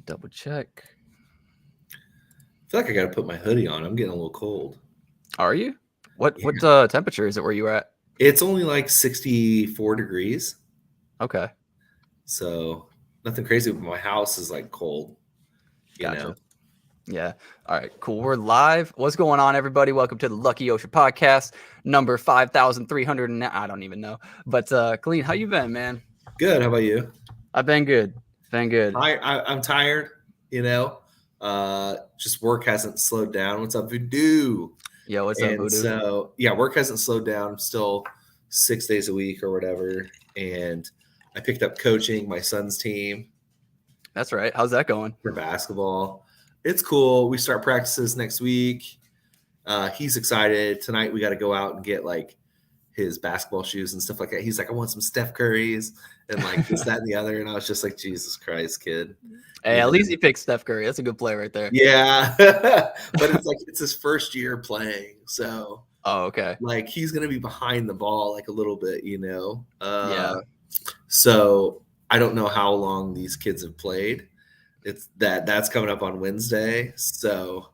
double check. I feel like I got to put my hoodie on. I'm getting a little cold. Are you? What temperature is it where you at? It's only like 64 degrees. Okay. So nothing crazy, but my house is like cold. Gotcha. Yeah. All right, cool. We're live. What's going on, everybody? Welcome to the Atlanick Ocean podcast, number 5,300. I don't even know. But Clean, how you been, man? Good. How about you? I've been good. I'm tired, just work hasn't slowed down. What's up, Voodoo? Yeah, what's up, Voodoo? So, work hasn't slowed down. I'm still 6 days a week or whatever. And I picked up coaching my son's team. That's right. How's that going? For basketball. It's cool. We start practices next week. He's excited. Tonight we got to go out and get like his basketball shoes and stuff like that. He's like, I want some Steph Curry's and like this, that, and the other. And I was just like, Jesus Christ, kid. Hey, at least he picked Steph Curry. That's a good play right there. Yeah. But it's like it's his first year playing. So okay. Like he's gonna be behind the ball like a little bit, Yeah. So I don't know how long these kids have played. That's coming up on Wednesday. So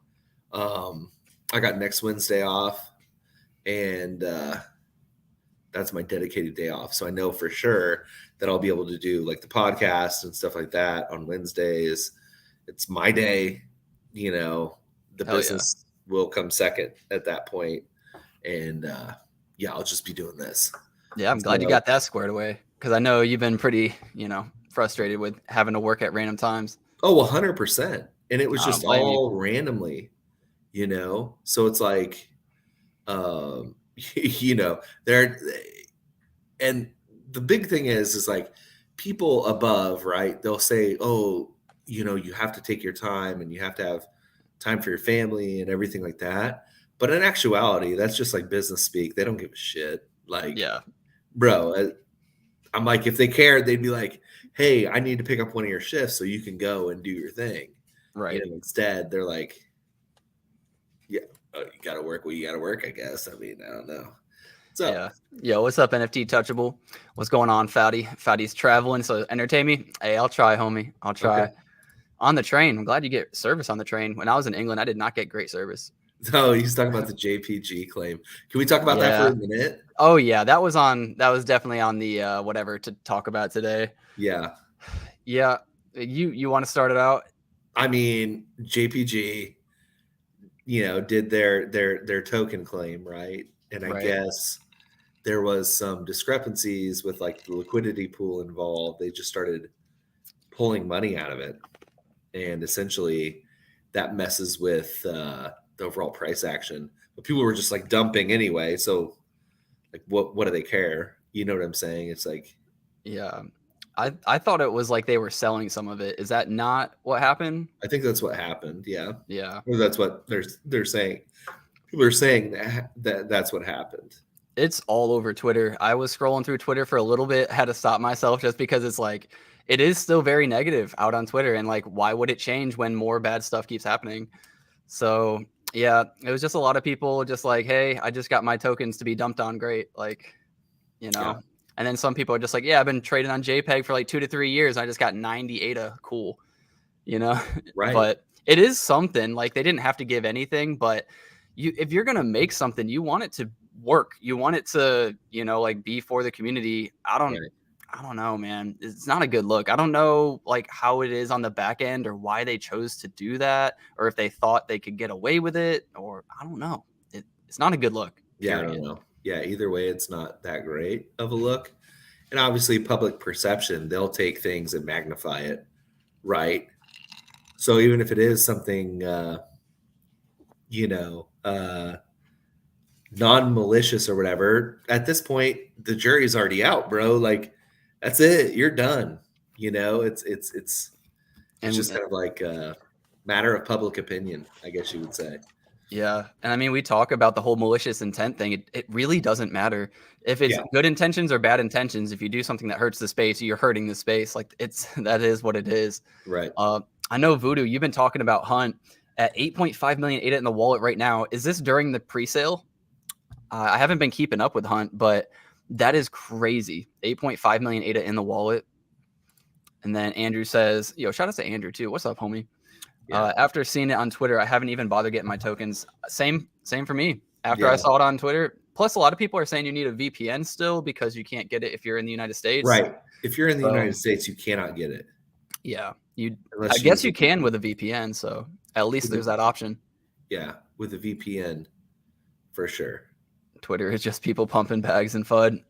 I got next Wednesday off, and that's my dedicated day off. So I know for sure that I'll be able to do like the podcast and stuff like that on Wednesdays. It's my day, the business will come second at that point. And I'll just be doing this. Yeah, I'm glad you got that squared away, because I know you've been pretty, frustrated with having to work at random times. Oh, 100%. And it was just all randomly, So it's like, there. And the big thing is like people above, right? They'll say, oh, you have to take your time and you have to have time for your family and everything like that. But in actuality, that's just like business speak. They don't give a shit. Like, yeah, bro, I'm like, if they cared, they'd be like, hey, I need to pick up one of your shifts so you can go and do your thing. Right. Instead, they're like, yeah, you got to work. Well, you got to work, I guess. I mean, I don't know. So, yeah. What's up, NFT Touchable? What's going on, Foudy? Foudy's traveling, so entertain me. Hey, I'll try, homie. I'll try. Okay. On the train, I'm glad you get service on the train. When I was in England, I did not get great service. Oh, he's talking about the JPG claim. Can we talk about that for a minute? Oh yeah, that was definitely on the whatever to talk about today. Yeah. Yeah. You want to start it out? I mean, JPG, did their token claim, right? And I guess there was some discrepancies with like the liquidity pool involved. They just started pulling money out of it. And essentially that messes with the overall price action. But people were just like dumping anyway. So like what do they care? You know what I'm saying? It's like, yeah. I thought it was like they were selling some of it. Is that not what happened? I think that's what happened. Yeah. Yeah. Or that's what they're saying. People are saying that's what happened. It's all over Twitter. I was scrolling through Twitter for a little bit, had to stop myself just because it's like, it is still very negative out on Twitter. And like, why would it change when more bad stuff keeps happening? So yeah, it was just a lot of people just like, hey, I just got my tokens to be dumped on. Great. Like, Yeah. And then some people are just like, yeah, I've been trading on JPEG for like 2 to 3 years. I just got 90 ADA. Cool. Right. But it is something. Like, they didn't have to give anything, but if you're going to make something, you want it to work. You want it to, like be for the community. I don't know, man. It's not a good look. I don't know like how it is on the back end or why they chose to do that, or if they thought they could get away with it, or I don't know. It's not a good look. Yeah, I don't know. Yeah, either way, it's not that great of a look. And obviously public perception, they'll take things and magnify it, right? So even if it is something, non-malicious or whatever, at this point, the jury's already out, bro. Like, that's it. You're done. It's just kind of like a matter of public opinion, I guess you would say. Yeah. And I mean, we talk about the whole malicious intent thing. It really doesn't matter if it's good intentions or bad intentions. If you do something that hurts the space, you're hurting the space. Like that is what it is. Right. I know Voodoo, you've been talking about Hunt at 8.5 million ADA in the wallet right now. Is this during the pre-sale? I haven't been keeping up with Hunt, but that is crazy. 8.5 million ADA in the wallet. And then Andrew says, yo, shout out to Andrew too. What's up, homie? Yeah. After seeing it on Twitter, I haven't even bothered getting my tokens. Same for me. After I Yeah. saw it on Twitter, plus a lot of people are saying you need a VPN still because you can't get it if you're in the United States. Right. If you're in the So, United States, you cannot get it. Yeah, I Unless guess use you can with a VPN. So at least there's that option. Yeah, with a VPN, for sure. Twitter is just people pumping bags and FUD.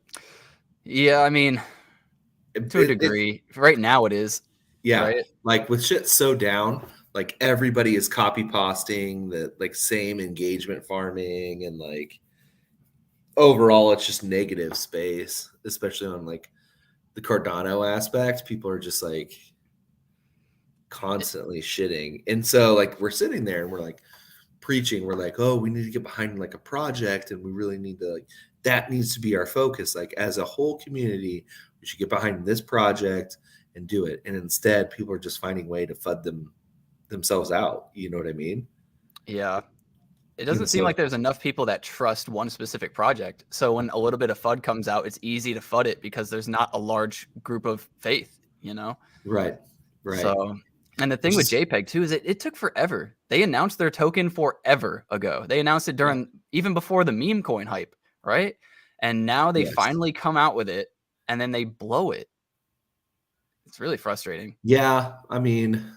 Yeah, I mean, to a degree, right now it is. Yeah, right? like with shit so down, like everybody is copy pasting the like same engagement farming, and like overall it's just negative space, especially on like the Cardano aspect. People are just like constantly shitting, and so like we're sitting there and we're like preaching, we're like, oh, we need to get behind like a project, and we really need to like, that needs to be our focus, like as a whole community we should get behind this project and do it. And instead people are just finding a way to FUD themselves out, you know what I mean? Yeah, it doesn't seem like there's enough people that trust one specific project, so when a little bit of FUD comes out, it's easy to FUD it because there's not a large group of faith, right. So, and the thing with JPEG too is it took forever. They announced their token forever ago. They announced it during even before the meme coin hype, right? And now they finally come out with it, and then they blow it. It's really frustrating. Yeah, I mean,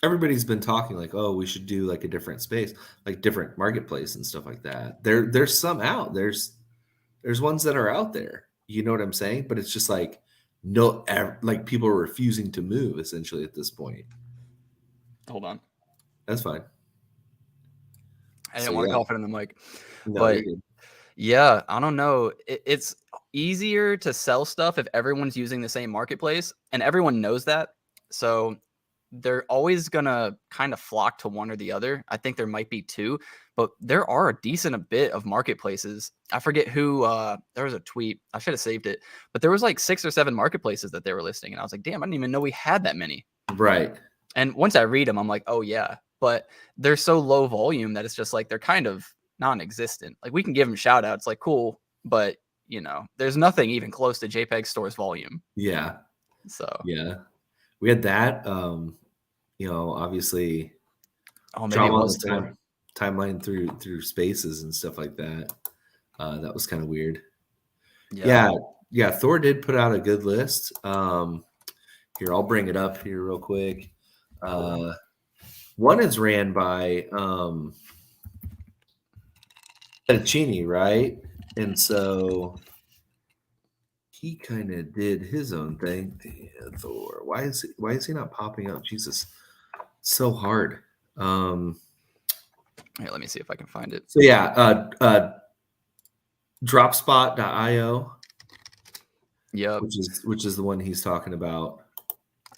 everybody's been talking like, oh, we should do like a different space, like different marketplace and stuff like that. There's some out. There's ones that are out there. You know what I'm saying? But it's just like like people are refusing to move essentially at this point. Hold on. That's fine. I didn't want to cough it in the mic. No, but yeah, I don't know. It's easier to sell stuff if everyone's using the same marketplace, and everyone knows that. So they're always going to kind of flock to one or the other. I think there might be two, but there are a decent bit of marketplaces. I forget who, there was a tweet. I should have saved it, but there was like 6 or 7 marketplaces that they were listing. And I was like, damn, I didn't even know we had that many. Right. And once I read them, I'm like, oh yeah, but they're so low volume that it's just like, they're kind of non-existent. Like we can give them shout outs, like cool, but there's nothing even close to JPEG Store's volume. Yeah. So yeah. We had that, obviously, maybe it was timeline through spaces and stuff like that. That was kind of weird. Yeah. Thor did put out a good list. Here, I'll bring it up here real quick. One is ran by Fettuccini, right? And so he kind of did his own thing. Damn, Thor. Why is he not popping up? Jesus, so hard. Here, let me see if I can find it. So yeah, dropspot.io. Yep. Which is the one he's talking about.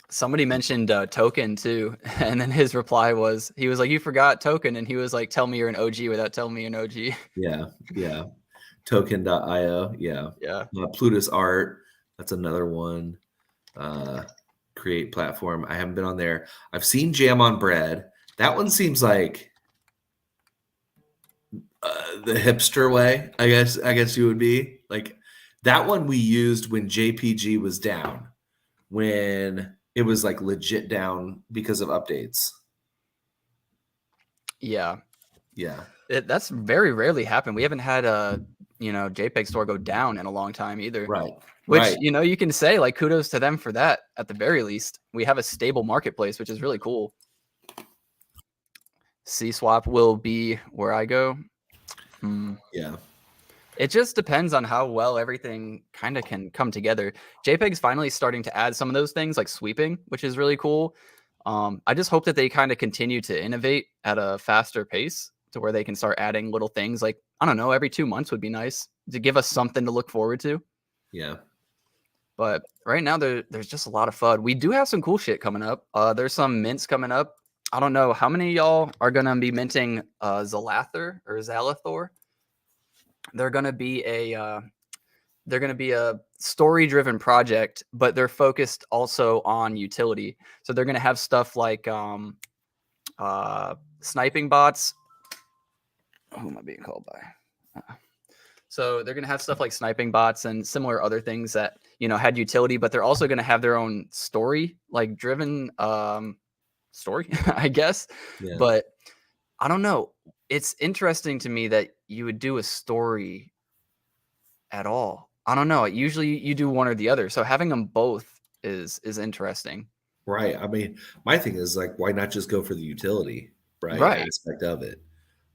Somebody mentioned token too, and then his reply was, he was like, you forgot token, and he was like, tell me you're an OG without telling me you're an OG. Yeah. Token.io. Yeah. Plutus Art. That's another one. Create platform. I haven't been on there. I've seen Jam on Bread. That one seems like the hipster way, I guess you would be. Like that one we used when JPG was down, when it was like legit down because of updates. Yeah. Yeah. That's very rarely happened. We haven't had a, JPEG Store go down in a long time either. Right. Which, you can say like kudos to them for that. At the very least, we have a stable marketplace, which is really cool. C-Swap will be where I go. Yeah. It just depends on how well everything kind of can come together. JPEG's finally starting to add some of those things like sweeping, which is really cool. I just hope that they kind of continue to innovate at a faster pace to where they can start adding little things like, I don't know, every 2 months would be nice to give us something to look forward to. Yeah. But right now there's just a lot of FUD. We do have some cool shit coming up. There's some mints coming up. I don't know how many of y'all are going to be minting Zalathor or Zalathor. They're going to be a story-driven project, but they're focused also on utility. So they're going to have stuff like sniping bots. Who am I being called by? So they're going to have stuff like sniping bots and similar other things that had utility, but they're also going to have their own story, like driven story, I guess. Yeah. But I don't know. It's interesting to me that you would do a story at all. I don't know. Usually you do one or the other. So having them both is interesting. Right. I mean, my thing is like, why not just go for the utility, right, Right. aspect of it?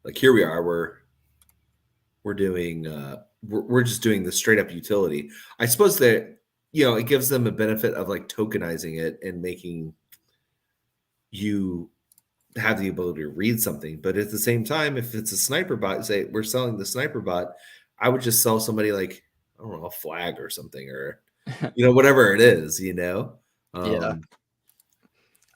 Like here we are, we're doing we're just doing the straight up utility. I suppose that it gives them a benefit of like tokenizing it and making you have the ability to read something. But at the same time, if it's a sniper bot, say we're selling the sniper bot, I would just sell somebody like, I don't know, a flag or something, or whatever it is, Yeah. Um,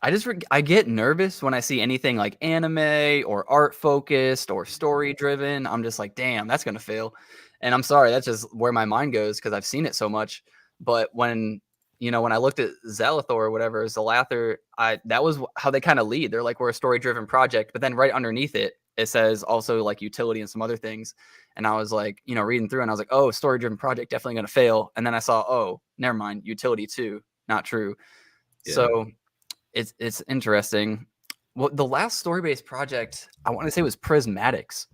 I get nervous when I see anything like anime or art focused or story driven. I'm just like, damn, that's gonna fail. And I'm sorry, that's just where my mind goes because I've seen it so much. But when I looked at Zalathor or whatever, Zalather, that was how they kind of lead. They're like, we're a story driven project, but then right underneath it, it says also like utility and some other things. And I was like, reading through and I was like, oh, story driven project definitely gonna fail. And then I saw, oh, never mind, utility too, not true. yeah. So it's interesting. Well, the last story-based project I want to say was Prismatics.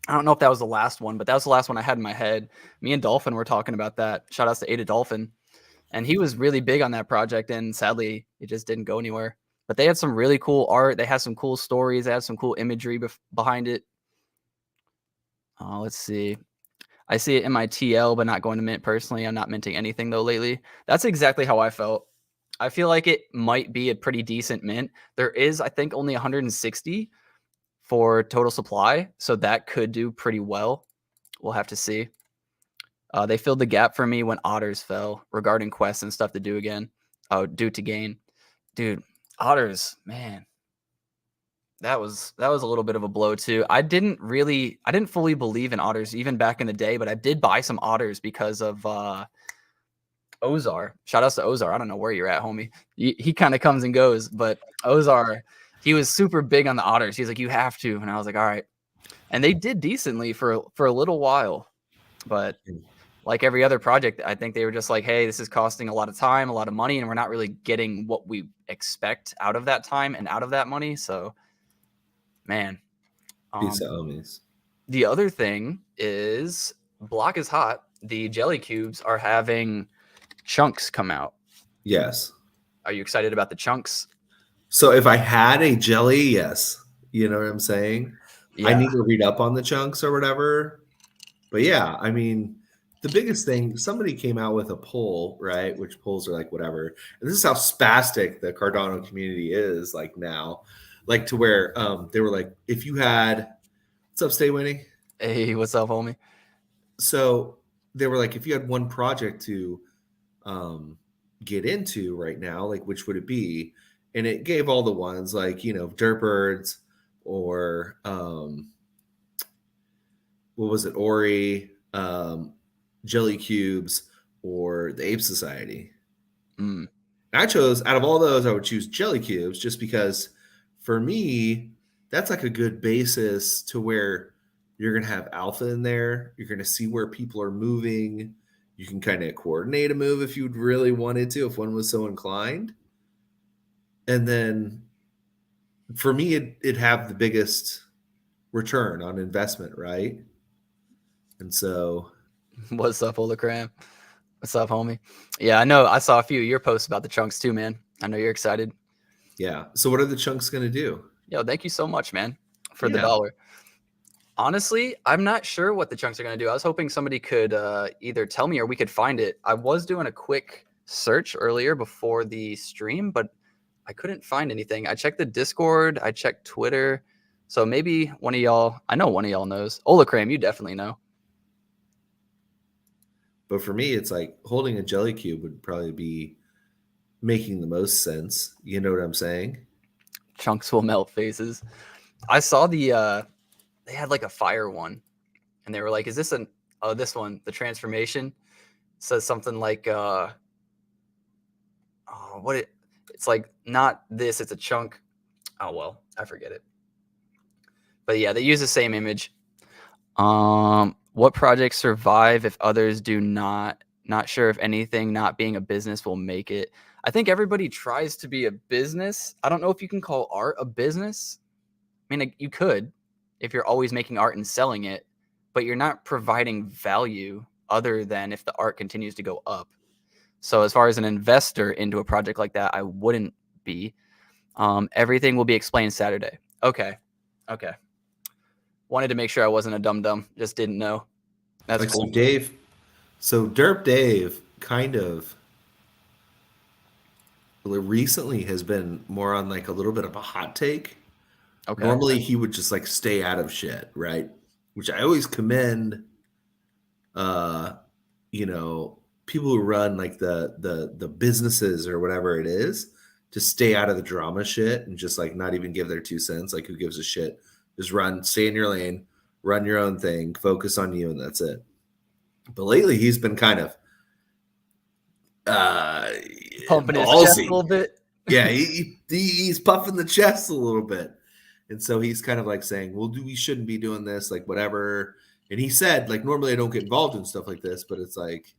I don't know if that was the last one, but that was the last one I had in my head. Me and Dolphin were talking about that. Shout outs to Ada Dolphin. And he was really big on that project, and sadly, it just didn't go anywhere. But they had some really cool art. They had some cool stories. They had some cool imagery behind it. Let's see. I see it in my TL, but not going to mint personally. I'm not minting anything though lately. That's exactly how I felt. I feel like it might be a pretty decent mint. There is, I think, only 160 for total supply, so that could do pretty well. We'll have to see. They filled the gap for me when Otters fell regarding quests and stuff to do again. Oh, due to gain. Dude, Otters, man. That was a little bit of a blow too. I didn't fully believe in Otters even back in the day, but I did buy some Otters because of Ozar. Shout outs to Ozar. I don't know where you're at, homie. He kind of comes and goes, but Ozar, he was super big on the Otters. He's like, you have to. And I was like, all right. And they did decently for a little while. But like every other project, I think they were just like, hey, this is costing a lot of time, a lot of money, and we're not really getting what we expect out of that time and out of that money. So, man. Pizza homies. The other thing is Block is Hot. The jelly cubes are having chunks come out. Yes. Are you excited about the chunks? So if I had a jelly, yes. You know what I'm saying? I Yeah. need to read up on the chunks or whatever. But yeah, I mean, the biggest thing, somebody came out with a poll, right? Which polls are like whatever. And this is how spastic the Cardano community is like now. Like to where they were like, if you had, what's up, Stay Winning? Hey, what's up, homie? So they were like, if you had one project to get into right now, like which would it be? And it gave all the ones like, Dirtbirds or what was it, Ori, Jelly Cubes, or the Ape Society. Mm. And I chose, out of all those, I would choose Jelly Cubes just because for me, that's like a good basis to where you're going to have alpha in there. You're going to see where people are moving. You can kind of coordinate a move if you'd really wanted to, if one was so inclined. And then for me, it'd have the biggest return on investment, right? And so, What's up, Holocram? What's up, homie? Yeah, I know. I saw a few of your posts about the chunks too, man. I know you're excited. yeah. So what are the chunks going to do? Yo, thank you so much, man, for the Yeah. dollar. Honestly, I'm not sure what the chunks are going to do. I was hoping somebody could either tell me or we could find it. I was doing a quick search earlier before the stream, but I couldn't find anything. I checked the Discord. I checked Twitter. So maybe one of y'all, I know one of y'all knows. Olacram, you definitely know. But for me, it's like holding a jelly cube would probably be making the most sense. You know what I'm saying? Chunks will melt faces. I saw they had like a fire one and they were like, is this this one, the transformation says something like, it's like not this, it's a chunk. Oh, well, I forget it. But yeah, they use the same image. What projects survive if others do not Not sure if anything not being a business will make it. I think everybody tries to be a business. I don't know if you can call art a business. I mean, you could if you're always making art and selling it, but you're not providing value other than if the art continues to go up. So as far as an investor into a project like that, I wouldn't be. Everything will be explained Saturday. Okay. Wanted to make sure I wasn't a dum-dum. Just didn't know. That's Like, cool. so Derp Dave kind of recently has been more on like a little bit of a hot take. Okay. Normally he would just like stay out of shit, right? Which I always commend you know, people who run like the businesses or whatever it is to stay out of the drama shit and just like not even give their 2 cents. Like, who gives a shit? Just stay in your lane, run your own thing, focus on you, and that's it. But lately he's been kind of Pumping his chest a little bit. Yeah, he's puffing the chest a little bit. And so he's kind of like saying, well, we shouldn't be doing this, like whatever. And he said, like, normally I don't get involved in stuff like this, but it's like,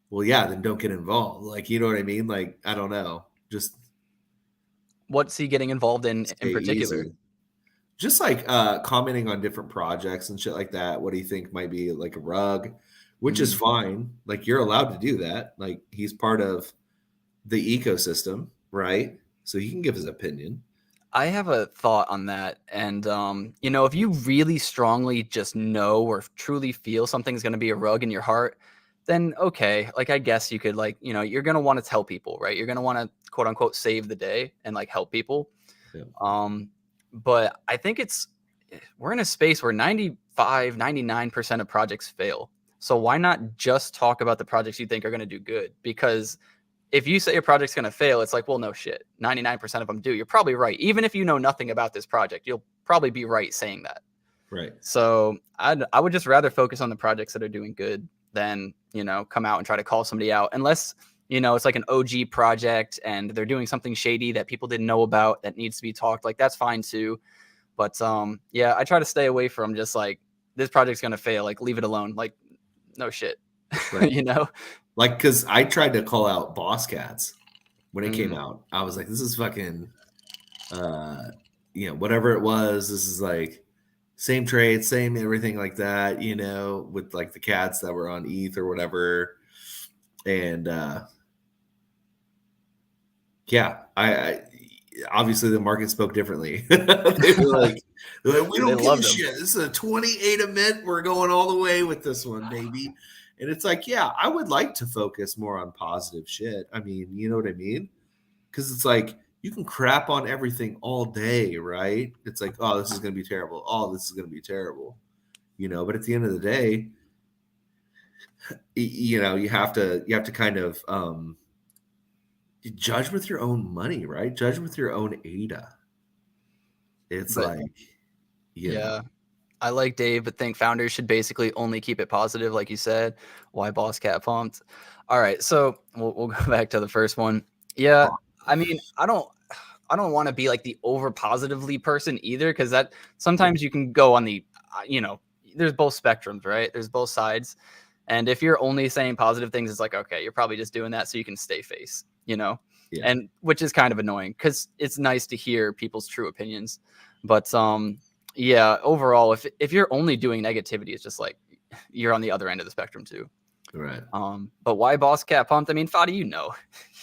well, yeah, then don't get involved. Like, you know what I mean? Like, I don't know. Just what's he getting involved in particular? Easy. Just like commenting on different projects and shit like that. What do you think might be like a rug? Which is fine. Like, you're allowed to do that. Like, he's part of the ecosystem, right? So he can give his opinion. I have a thought on that. And, you know, if you really strongly just know or truly feel something's going to be a rug in your heart, then okay. Like, I guess you could, like, you know, you're going to want to tell people, right? You're going to want to quote unquote save the day and like help people. Yeah. But I think we're in a space where 99% of projects fail. So why not just talk about the projects you think are going to do good? Because if you say a project's going to fail, it's like, well, no shit. 99% of them do. You're probably right. Even if you know nothing about this project, you'll probably be right saying that. Right. So I would just rather focus on the projects that are doing good than, you know, come out and try to call somebody out. Unless, you know, it's like an OG project and they're doing something shady that people didn't know about that needs to be talked. Like, that's fine too. But yeah, I try to stay away from just like, this project's going to fail. Like, leave it alone. Like, no shit. Right. You know? Like, because I tried to call out Boss Cats when it came out. I was like, this is fucking, you know, whatever it was. This is like same trade, same everything like that, you know, with like the cats that were on ETH or whatever. And yeah, I obviously the market spoke differently. They were like, we don't give a shit. This is a 28 mint. We're going all the way with this one, baby. And it's like, yeah, I would like to focus more on positive shit. I mean, you know what I mean? Because it's like, you can crap on everything all day, right? It's like, oh, this is going to be terrible. Oh, this is going to be terrible. You know, but at the end of the day, you know, you have to kind of judge with your own money, right? Judge with your own ADA. It's like, yeah. I like Dave, but think founders should basically only keep it positive, like you said. Why Boss Cat pumped? All right, so we'll go back to the first one. Yeah, I mean, I don't want to be like the over positively person either, because that sometimes you can go on the, you know, there's both spectrums, right? There's both sides, and if you're only saying positive things, it's like, okay, you're probably just doing that so you can stay face, you know, and which is kind of annoying because it's nice to hear people's true opinions, but yeah, overall, if you're only doing negativity, it's just like you're on the other end of the spectrum too. Right. But why Boss Cat pumped? I mean, Fadi, you know,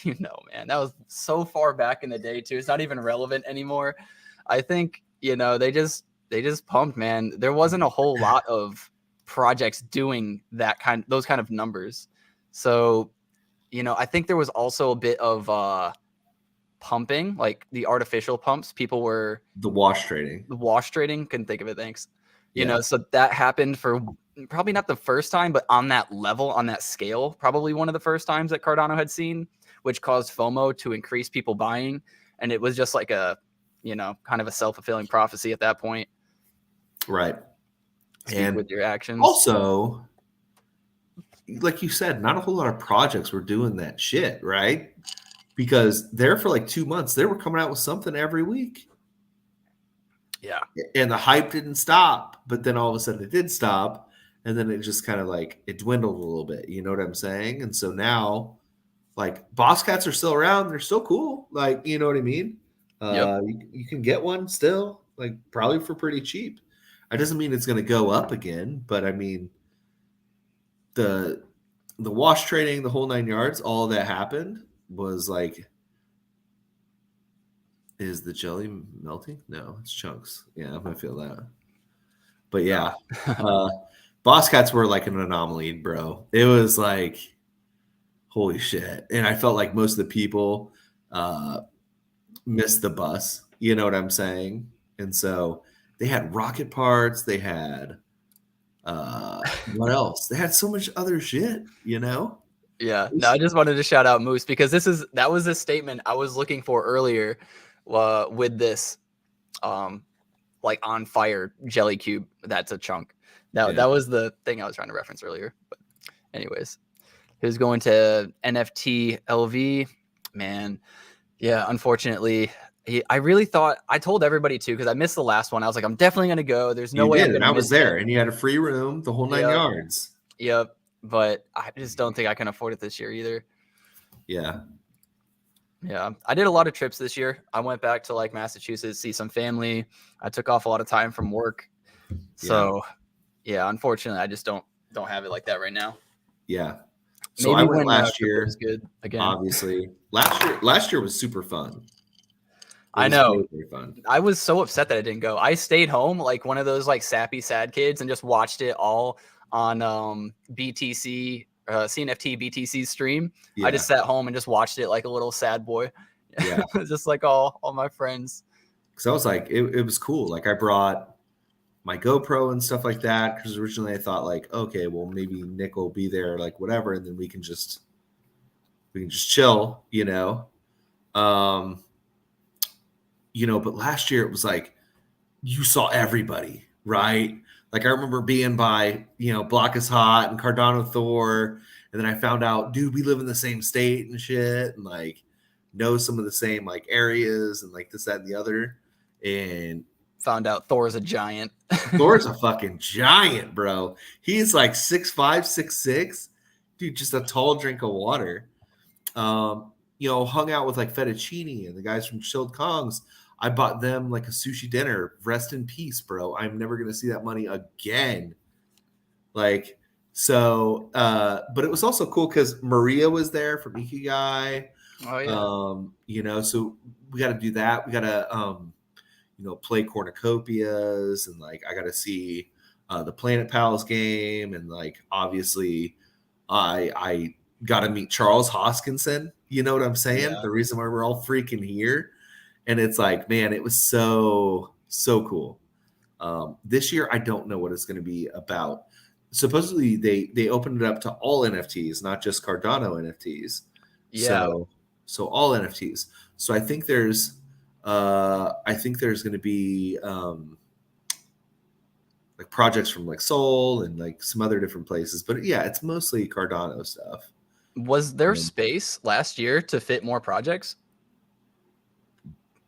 man, that was so far back in the day too. It's not even relevant anymore. I think, you know, they just pumped, man. There wasn't a whole lot of projects doing those kind of numbers. So, you know, I think there was also a bit of pumping, like the artificial pumps. People were the wash trading. Couldn't think of it. Thanks. You know, so that happened for probably not the first time, but on that level, on that scale, probably one of the first times that Cardano had seen, which caused FOMO to increase people buying. And it was just like a, you know, kind of a self-fulfilling prophecy at that point. Right. And with your actions. Also, like you said, not a whole lot of projects were doing that shit, right? Because there for like 2 months, they were coming out with something every week. Yeah. And the hype didn't stop, but then all of a sudden it did stop. and then it just kind of like it dwindled a little bit. You know what I'm saying? And so now, like Boss Cats are still around. They're still cool. Like, you know what I mean? Yep. You can get one still, like probably for pretty cheap. It doesn't mean it's going to go up again, but I mean the wash trading, the whole 9 yards, all that happened was like, is the jelly melting? No, it's chunks. Yeah, I'm gonna feel that. But No. yeah, uh, Boss Cats were like an anomaly, bro. It was like holy shit, and I felt like most of the people uh, missed the bus. You know what I'm saying? And so they had rocket parts. They had what else? They had so much other shit. You know? Yeah. No, I just wanted to shout out Moose because that was a statement I was looking for earlier with this like on fire jelly cube. That's a chunk. That was the thing I was trying to reference earlier. But anyways, who's going to NFT LV? Man, yeah, unfortunately, I really thought I told everybody too because I missed the last one. I was like, I'm definitely gonna go. There's no You way did, I'm and gonna I was miss there, it. and you had a free room, the whole 9 yards. Yep. But I just don't think I can afford it this year either. Yeah. Yeah, I did a lot of trips this year. I went back to like Massachusetts, see some family. I took off a lot of time from work. So, yeah, unfortunately, I just don't have it like that right now. Yeah. So Maybe I went when last crypto year. is good again. Obviously, last year was super fun. It I was know. very, very fun. I was so upset that I didn't go. I stayed home like one of those like sappy sad kids and just watched it all on BTC CNFT BTC stream. I Yeah. just sat home and just watched it like a little sad boy. Yeah. Just like all my friends. Because I was like, it was cool. Like I brought my GoPro and stuff like that. Because originally I thought like, okay, well maybe Nick will be there, like whatever, and then we can just chill, you know. Um, but last year it was like you saw everybody, right? Like I remember being by, Block is Hot and Cardano Thor, and then I found out, dude, we live in the same state and shit, and like know some of the same like areas and like this, that, and the other. And Found out Thor's a giant. Thor's a fucking giant, bro. He's like 6'5", 6'6". Dude, just a tall drink of water. Hung out with like Fettuccine and the guys from Chilled Kongs. I bought them like a sushi dinner. Rest in peace, bro. I'm never gonna see that money again. Like, so but it was also cool because Maria was there from Ikigai. Oh yeah. So we gotta do that. We gotta play cornucopias, and like I gotta see the Planet Pals game, and like obviously I gotta meet Charles Hoskinson. You know what I'm saying? Yeah. The reason why we're all freaking here. And it's like, man, it was so cool. This year, I don't know what it's going to be about. Supposedly, they opened it up to all NFTs, not just Cardano NFTs. Yeah. So all NFTs. So I think there's going to be like projects from like Soul and like some other different places. But yeah, it's mostly Cardano stuff. Was there space last year to fit more projects?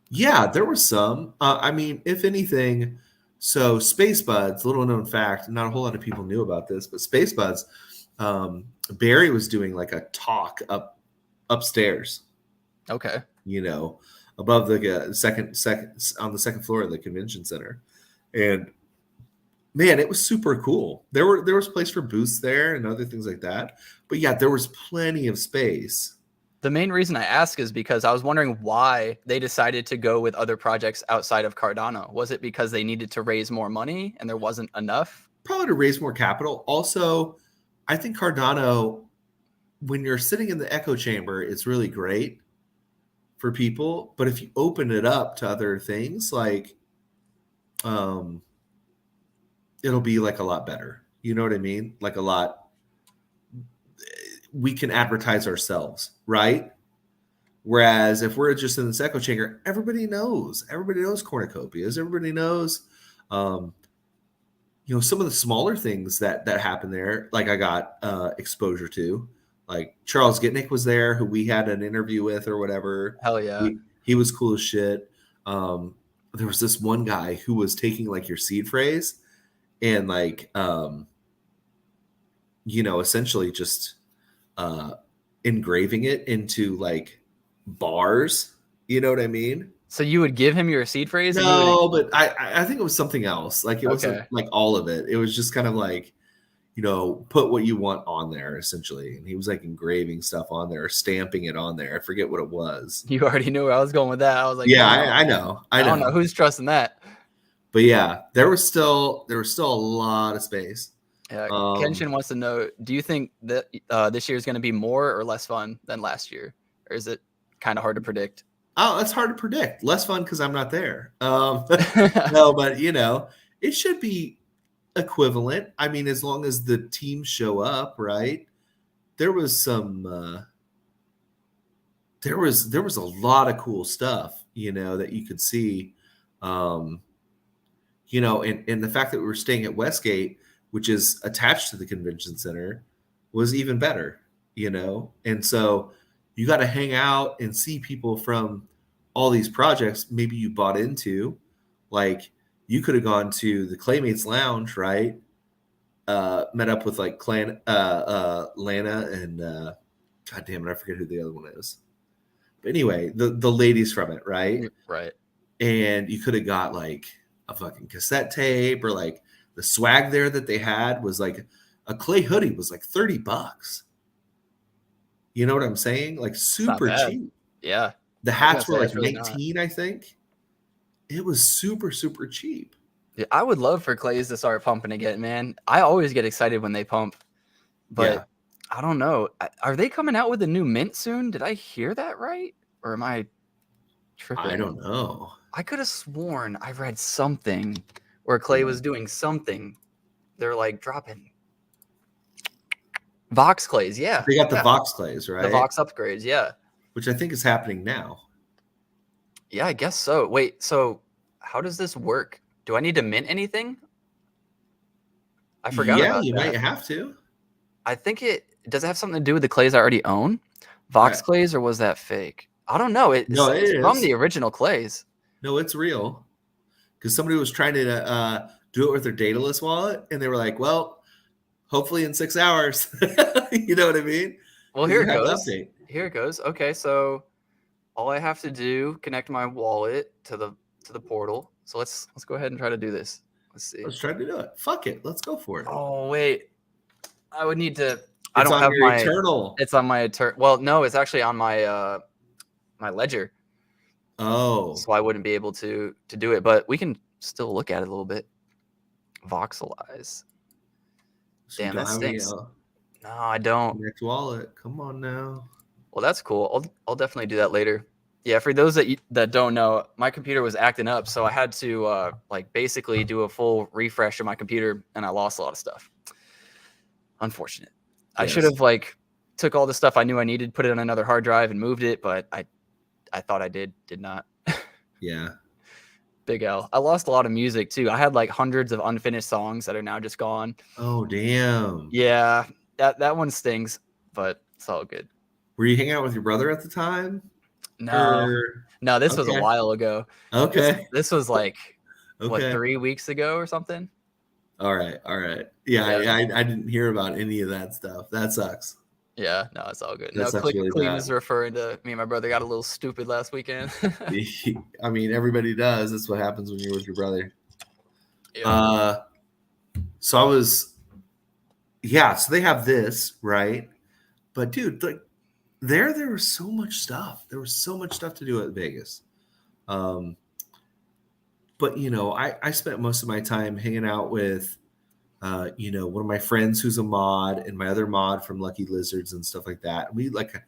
Yeah, there was some. I mean, if anything, so Space Buds, little known fact, not a whole lot of people knew about this, but Space Buds, Barry was doing like a talk upstairs. Okay. Above the second on the second floor of the convention center, and man, it was super cool. There was place for booths there and other things like that, but yeah, there was plenty of space. The main reason I ask is because I was wondering why they decided to go with other projects outside of Cardano. Was it because they needed to raise more money and there wasn't enough? Probably to raise more capital. Also, I think Cardano, when you're sitting in the echo chamber, it's really great for people. But if you open it up to other things, like, it'll be like a lot better. You know what I mean? Like a lot. We can advertise ourselves, right? Whereas if we're just in this echo chamber, everybody knows cornucopias. Everybody knows, some of the smaller things that happen there. Like I got exposure to, like Charles Gitnick was there, who we had an interview with or whatever. Hell yeah. He was cool as shit. There was this one guy who was taking like your seed phrase and like essentially just engraving it into like bars. You know what I mean? So you would give him your seed phrase, and he would. No, but I think it was something else. Like it wasn't Okay. like all of it. It was just kind of like, put what you want on there essentially. And he was like engraving stuff on there, or stamping it on there. I forget what it was. You already knew where I was going with that. I was like, Yeah, damn, I know. I don't know who's trusting that. But yeah, there was still a lot of space. Kenshin wants to know, do you think that this year is going to be more or less fun than last year? Or is it kind of hard to predict? Oh, that's hard to predict. Less fun because I'm not there. No, but it should be equivalent. I mean, as long as the teams show up, right? There was some there was a lot of cool stuff, that you could see. And the fact that we were staying at Westgate, which is attached to the convention center, was even better, and so you got to hang out and see people from all these projects maybe you bought into. Like you could have gone to the Claymates Lounge, right? Met up with like Lana and God damn it, I forget who the other one is. But anyway, the ladies from it, right? Right. And you could have got like a fucking cassette tape, or like the swag there that they had was like a Clay hoodie was like $30. You know what I'm saying? Like super cheap. Yeah. The hats were like 19, I think. It was super, super cheap. Yeah, I would love for Clays to start pumping again, man. I always get excited when they pump, but I don't know. Are they coming out with a new mint soon? Did I hear that right? Or am I tripping? I don't know. I could have sworn I read something where Clay was doing something. They're like dropping Vox Clays. Yeah. They got the Vox Clays, right? The Vox upgrades. Yeah. Which I think is happening now. Yeah, I guess so. Wait, so how does this work? Do I need to mint anything? I forgot about that. Yeah, you might have to. I think does it have something to do with the clays I already own? Vox clays, or was that fake? I don't know. It's from the original clays. No, it's real. Because somebody was trying to do it with their Daedalus wallet, and they were like, well, hopefully in 6 hours. You know what I mean? Well, here it goes. Here it goes. Okay, so all I have to do, connect my wallet to the portal. So let's go ahead and try to do this. Let's see. Let's try to do it. Fuck it. Let's go for it. Oh, wait. I would need to. I don't have my Eternal. It's on my Eternal. Well, no, it's actually on my my ledger. Oh. So I wouldn't be able to do it, but we can still look at it a little bit. Voxelize. So damn, that stinks. No, I don't. Next wallet. Come on now. Well, that's cool. I'll definitely do that later. Yeah, for those that don't know, my computer was acting up, so I had to like basically do a full refresh of my computer, and I lost a lot of stuff. Unfortunate. Yes. I should have like took all the stuff I knew I needed, put it on another hard drive, and moved it, but I thought I did not. Yeah. Big L. I lost a lot of music too. I had like hundreds of unfinished songs that are now just gone. Oh damn. Yeah, that one stings, but it's all good. Were you hanging out with your brother at the time? No, this was a while ago. Okay. This was like what, 3 weeks ago or something? All right. Yeah. I didn't hear about any of that stuff. That sucks. Yeah, no, it's all good. That's really Cleve is referring to me and my brother got a little stupid last weekend. I mean, everybody does. That's what happens when you're with your brother. Yeah. So I was, so they have this, right? But dude, like there was so much stuff. There was so much stuff to do at Vegas. But I spent most of my time hanging out with one of my friends who's a mod and my other mod from Lucky Lizards and stuff like that. We like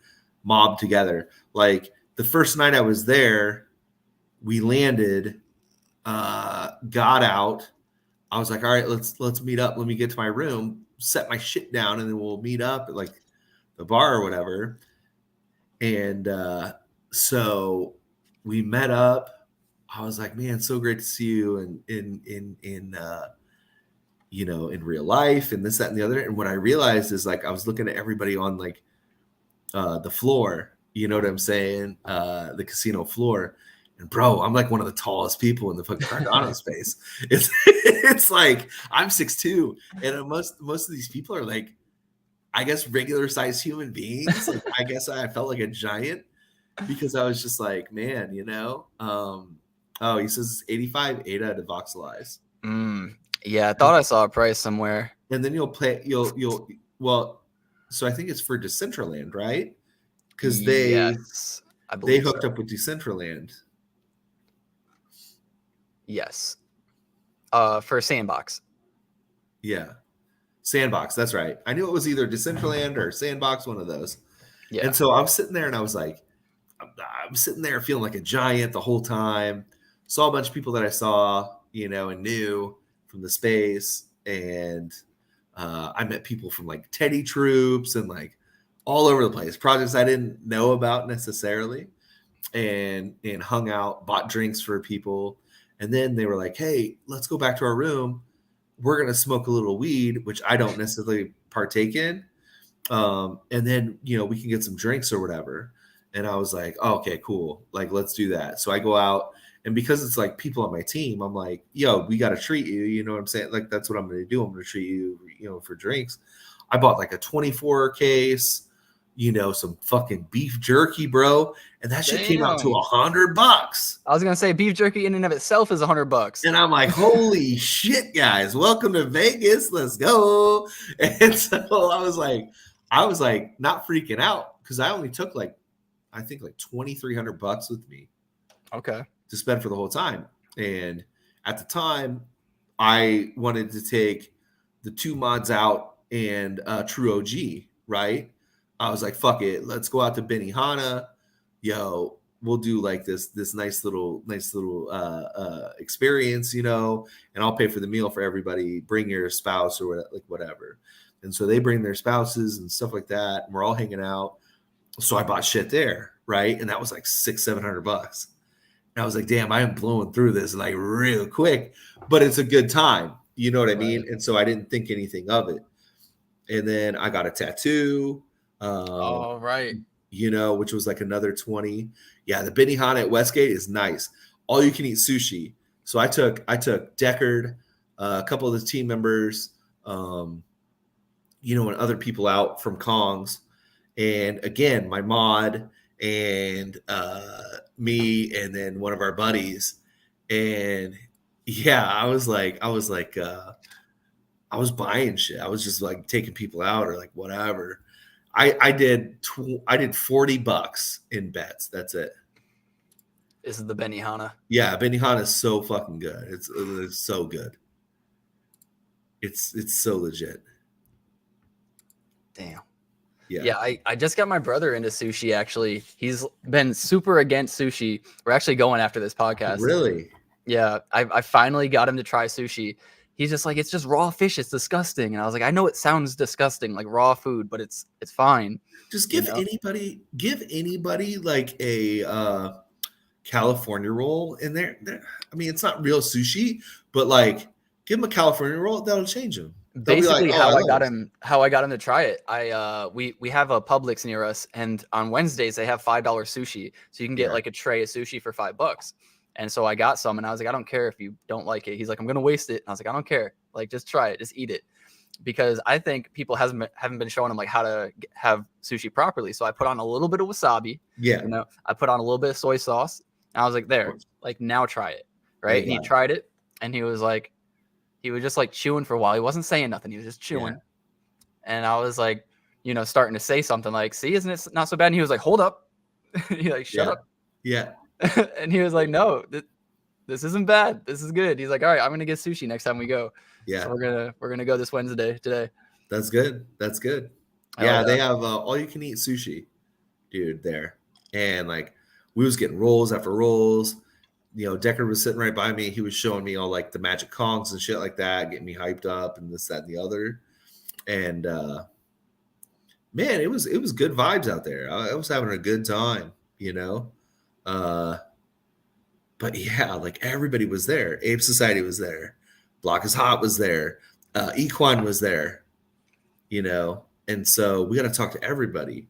mobbed together. Like the first night I was there, we landed, got out. I was like, all right, let's meet up. Let me get to my room, set my shit down, and then we'll meet up at like the bar or whatever. And so we met up. I was like, man, so great to see you in real life and this, that, and the other. And what I realized is like I was looking at everybody on like the floor, you know what I'm saying? The casino floor. And bro, I'm like one of the tallest people in the fucking Cardano space. It's like I'm 6'2", and most of these people are like I guess regular sized human beings. Like I guess I felt like a giant because I was just like, man, oh, he says 85 ADA to voxelize. Yeah, I thought I saw a price somewhere. And then well, so I think it's for Decentraland, right? Because Yes, I they believe hooked so. up with Decentraland. Yes. For Sandbox. Yeah. Sandbox, that's right. I knew it was either Decentraland or Sandbox, one of those. Yeah. And so I was sitting there and I was like, I'm sitting there feeling like a giant the whole time. Saw a bunch of people that I saw, and knew from the space. And I met people from like Teddy Troops and like all over the place, projects I didn't know about necessarily, and hung out, bought drinks for people. And then they were like, hey, let's go back to our room. We're going to smoke a little weed, which I don't necessarily partake in. And then, we can get some drinks or whatever. And I was like, oh, okay, cool. Like, let's do that. So I go out, and because it's like people on my team, I'm like, yo, we got to treat you. You know what I'm saying? Like, that's what I'm going to do. I'm going to treat you, for drinks. I bought like a 24 case, some fucking beef jerky, bro. And that shit came out to $100. I was going to say beef jerky in and of itself is $100. And I'm like, holy shit, guys, welcome to Vegas. Let's go. And so I was like not freaking out because I only took I think $2,300 with me. Okay. To spend for the whole time. And at the time, I wanted to take the 2 mods out and True OG, right? I was like, fuck it. Let's go out to Benihana. Yo, we'll do like this nice little experience, and I'll pay for the meal for everybody. Bring your spouse or whatever. And so they bring their spouses and stuff like that. And we're all hanging out. So I bought shit there, right? And that was like $600-$700. And I was like, damn, I am blowing through this like real quick, but it's a good time. You know what I mean? And so I didn't think anything of it. And then I got a tattoo. Right. Which was like another 20. Yeah, the Benihana at Westgate is nice. All you can eat sushi. So I took Deckard, a couple of the team members, and other people out from Kong's. And again, my mod and me, and then one of our buddies. And yeah, I was buying shit. I was just like taking people out or like whatever. I did $40 in bets. That's it. This is the Benihana. Yeah, Benihana is so fucking good. It's so good. It's so legit. Damn. Yeah. I just got my brother into sushi, actually. He's been super against sushi. We're actually going after this podcast. Really? Yeah, I finally got him to try sushi. He's just like, it's just raw fish. It's disgusting. And I was like, I know it sounds disgusting, like raw food, but it's fine. Just give anybody like a California roll in there. I mean, it's not real sushi, but like give them a California roll, that'll change them. Basically, how I got him to try it. We have a Publix near us, and on Wednesdays they have $5 sushi, so you can get like a tray of sushi for $5. And so I got some, and I was like, I don't care if you don't like it. He's like, I'm gonna waste it. And I was like, I don't care. Like, just try it, just eat it, because I think people haven't been showing them like how to have sushi properly. So I put on a little bit of wasabi. Yeah. I put on a little bit of soy sauce. And I was like, there, like now try it, right? And he tried it, and he was just like chewing for a while. He wasn't saying nothing. He was just chewing. Yeah. And I was like, starting to say something like, see, isn't it not so bad? And he was like, hold up. He like, shut up. Yeah. And he was like, no, this isn't bad. This is good. He's like, all right, I'm going to get sushi next time we go. Yeah. So we're going to go this Wednesday today. That's good. That's good. Yeah. They have all you can eat sushi, dude, there. And like, we was getting rolls after rolls. Deckard was sitting right by me. He was showing me all like the magic Kongs and shit like that, getting me hyped up and this, that, and the other. And man, it was good vibes out there. I was having a good time, But yeah, like everybody was there. Ape Society was there. Block is Hot was there. Equine was there, And so we got to talk to everybody.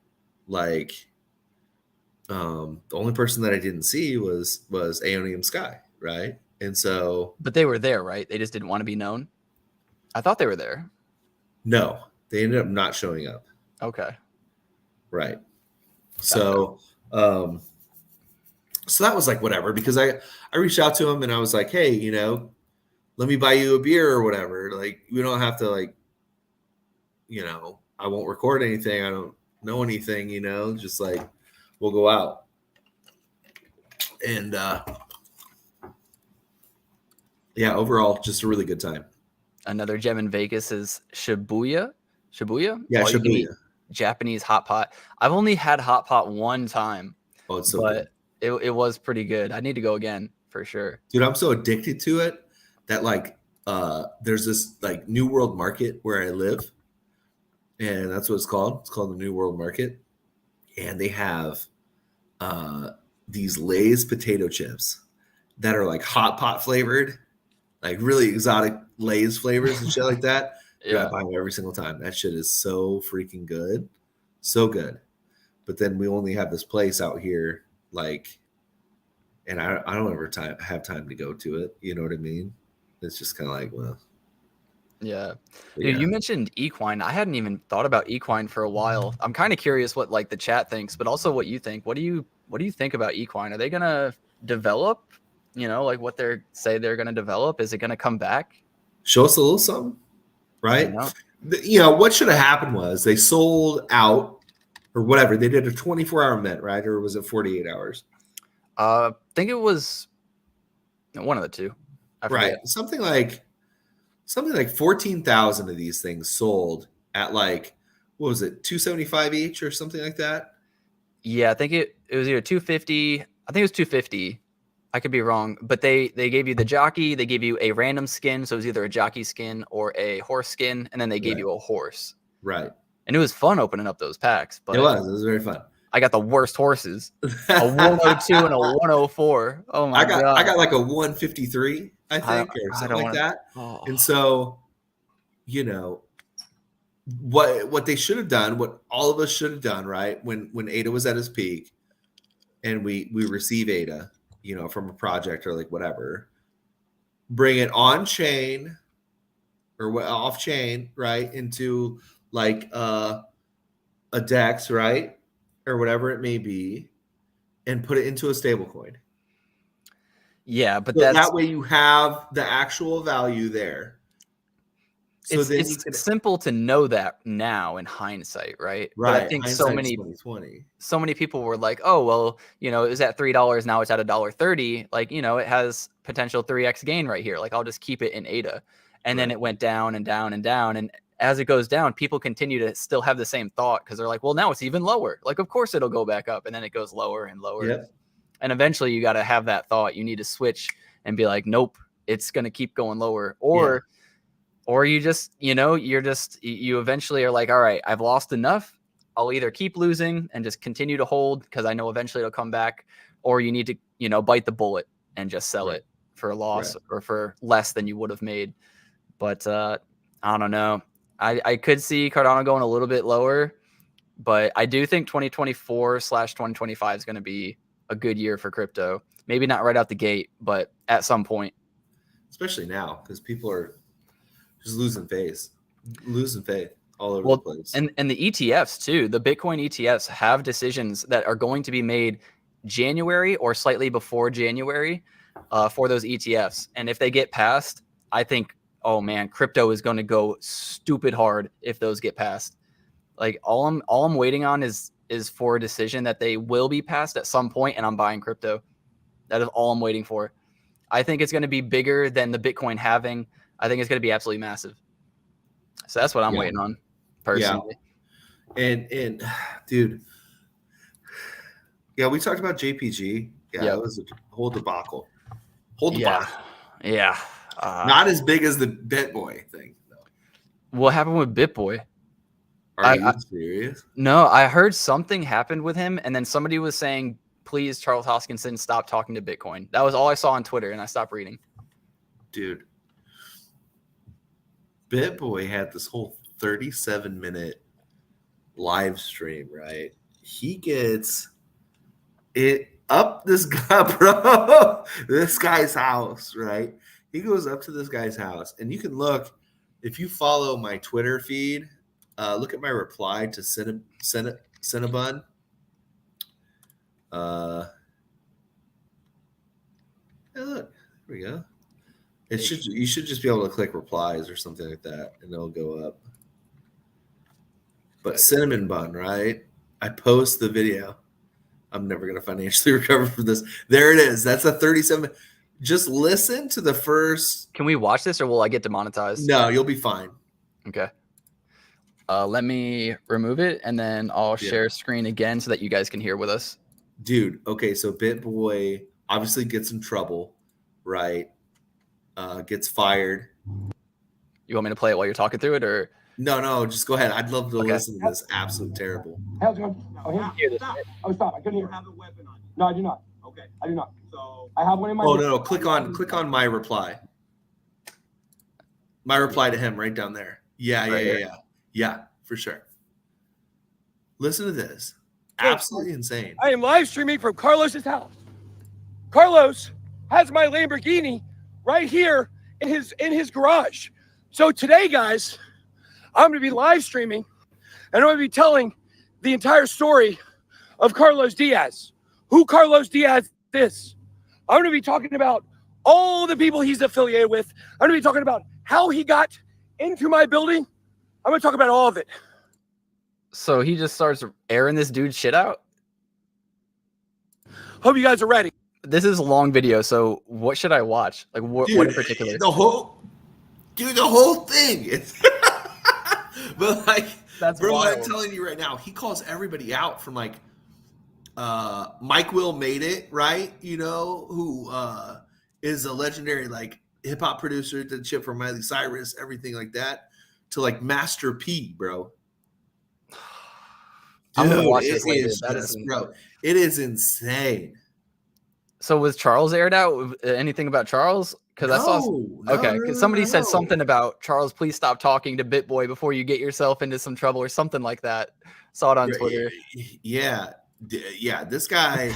Like, the only person that I didn't see was Aeonium Sky, right? And so, but they were there, right? They just didn't want to be known. I thought they were there. No, they ended up not showing up. Okay. Right. Gotcha. So that was like whatever, because I reached out to him and I was like, hey, let me buy you a beer or whatever. Like, we don't have to, like, I won't record anything. I don't know anything, just like we'll go out. And yeah, overall, just a really good time. Another gem in Vegas is Shibuya. Shibuya? Yeah, All you can eat Shibuya. Japanese hot pot. I've only had hot pot one time, Oh, it's so good. but it was pretty good. I need to go again for sure. Dude, I'm so addicted to it that, like, there's this, like, New World Market where I live, and that's what it's called. It's called the New World Market. And they have these Lay's potato chips that are like hot pot flavored, like really exotic Lay's flavors and shit like that. Dude, I Yeah. buy them every single time. That shit is so freaking good. So good. But then we only have this place out here, like, and I don't ever have time to go to it. You know what I mean? It's just kind of like, well, Yeah. Dude, yeah. you mentioned equine. I hadn't even thought about equine for a while. I'm kind of curious what like the chat thinks, but also what you think. What do you think about equine? Are they gonna develop? Like what they're gonna develop? Is it gonna come back? Show us a little something, right? No. What should have happened was they sold out or whatever. They did a 24-hour event, right? Or was it 48 hours? I think it was one of the two. I Right. forget. Something like 14,000 of these things sold at, like, what was it, 275 each or something like that? Yeah, I think it was either 250. I think it was 250. I could be wrong, but they gave you the jockey, they gave you a random skin, so it was either a jockey skin or a horse skin, and then they gave Right. you a horse. Right. And it was fun opening up those packs, It but was very fun. I got the worst horses. A 102 and a 104. Oh my I god. got like a 153, I think, or I something don't like want that. to. Oh. And so, you know, what they should have done, what all of us should have done, right? When Ada was at his peak and we receive Ada, from a project or like whatever, bring it on chain or off chain, right? Into like a DEX, right? Or whatever it may be, and put it into a stable coin. Yeah, but So that's that way you have the actual value there. So then you it's can, simple to know that now in hindsight, right? But I right, think hindsight's 2020. so many people were like, oh, well, it was at $3. Now it's at $1.30. Like, it has potential 3x gain right here. Like, I'll just keep it in ADA. And then Right. it went down and down and down. And as it goes down, people continue to still have the same thought because they're like, well, now it's even lower. Like, of course it'll go back up. And then it goes lower and lower. Yep. And eventually you got to have that thought. You need to switch and be like, nope, it's going to keep going lower. Or you just, you eventually are like, all right, I've lost enough. I'll either keep losing and just continue to hold because I know eventually it'll come back, or you need to, bite the bullet and just sell it for a loss or for less than you would have made. But I don't know. I could see Cardano going a little bit lower, but I do think 2024/2025 is going to be a good year for crypto. Maybe not right out the gate, but at some point. Especially now, because people are just losing faith all over the place. And the ETFs too, the Bitcoin ETFs have decisions that are going to be made January or slightly before January for those ETFs. And if they get passed, I think, oh man, crypto is going to go stupid hard if those get passed. Like all I'm waiting on is for a decision that they will be passed at some point, and I'm buying crypto. That is all I'm waiting for. I think it's going to be bigger than the Bitcoin halving. I think it's going to be absolutely massive. So that's what I'm waiting on, personally. Yeah. And dude, yeah, we talked about JPG. Yeah, It was a whole debacle. Yeah. Not as big as the BitBoy thing, though. What happened with BitBoy? Are you serious? No, I heard something happened with him, and then somebody was saying, please, Charles Hoskinson, stop talking to Bitcoin. That was all I saw on Twitter, and I stopped reading. Dude, BitBoy had this whole 37-minute live stream, right? He gets it up this guy, bro. This guy's house, right? He goes up to this guy's house, and you can look if you follow my Twitter feed. Look at my reply to Cinnabon. Hey, look, here we go. You should just be able to click replies or something like that, and it'll go up. But cinnamon bun, right? I post the video. I'm never gonna financially recover from this. There it is. That's a 37. Just listen to the first. Can we watch this, or will I get demonetized? No, you'll be fine. Okay. Let me remove it, and then I'll share screen again so that you guys can hear with us. Dude, okay, so BitBoy obviously gets in trouble, right? Gets fired. You want me to play it while you're talking through it, or? No, just go ahead. I'd love to listen to this. Absolutely terrible. Oh, stop. I couldn't hear. Have a weapon on you. No, I do not. Okay. I do not. So I have one in my. Oh, no. Click on my reply. My reply to him right down there. Yeah, for sure. Listen to this. Absolutely insane. I am live streaming from Carlos's house. Carlos has my Lamborghini right here in his garage. So today, guys, I'm going to be live streaming, and I'm going to be telling the entire story of Carlos Diaz, who Carlos Diaz is. I'm going to be talking about all the people he's affiliated with. I'm going to be talking about how he got into my building. I'm going to talk about all of it. So he just starts airing this dude's shit out? Hope you guys are ready. This is a long video, so what should I watch? Like, what in particular? The whole thing. But like, that's bro, wild. I'm telling you right now, he calls everybody out from like Mike Will Made It, right? You know, who is a legendary like hip hop producer, did shit for Miley Cyrus, everything like that, to like Master P, bro. I'm gonna watch this later. Bro, it is insane. So was Charles aired out? Anything about Charles? Because I saw. Okay, because somebody said something about Charles. Please stop talking to BitBoy before you get yourself into some trouble or something like that. Saw it on Twitter. Yeah. This guy,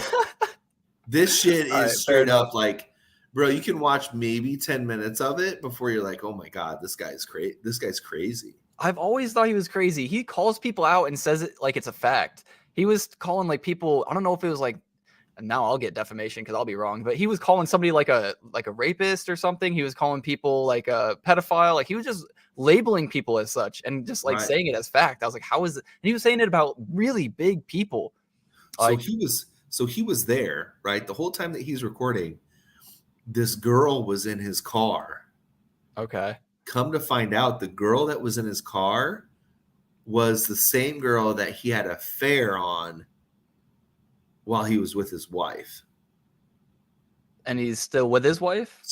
this shit is straight up like, bro. You can watch maybe 10 minutes of it before you're like, oh my god, this guy's crazy. This guy's crazy. I've always thought he was crazy. He calls people out and says it like it's a fact. He was calling like people. I don't know if it was like. And now I'll get defamation because I'll be wrong. But he was calling somebody like a rapist or something. He was calling people like a pedophile. Like he was just labeling people as such and just like saying it as fact. I was like, how is it? And he was saying it about really big people. So he was there, right? The whole time that he's recording, this girl was in his car. Okay. Come to find out, the girl that was in his car was the same girl that he had an affair on while he was with his wife. And he's still with his wife? He's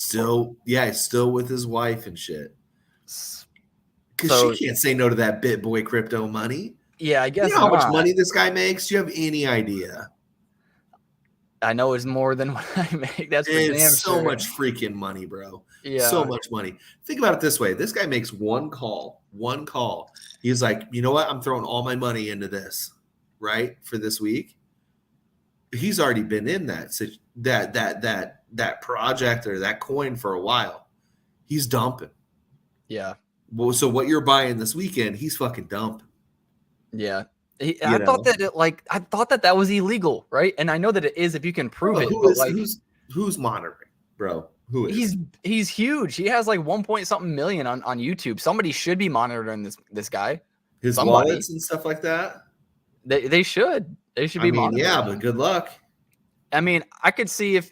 still with his wife and shit. Because she can't say no to that BitBoy crypto money. Yeah, I guess. You know how much money this guy makes? Do you have any idea? I know it's more than what I make. That's for damn so much freaking money, bro. Yeah. So much money. Think about it this way. This guy makes one call. He's like, you know what? I'm throwing all my money into this, right? For this week. He's already been in that project or that coin for a while. He's dumping. Yeah. Well, so what you're buying this weekend, he's fucking dumping. Yeah. I thought that was illegal, right? And I know that it is if you can prove it. Who's monitoring, bro? Who is? He's huge. He has like 1 point something million on YouTube. Somebody should be monitoring this guy. His wallets and stuff like that. They should. They should be monitoring. Yeah, but good luck. I mean, I could see if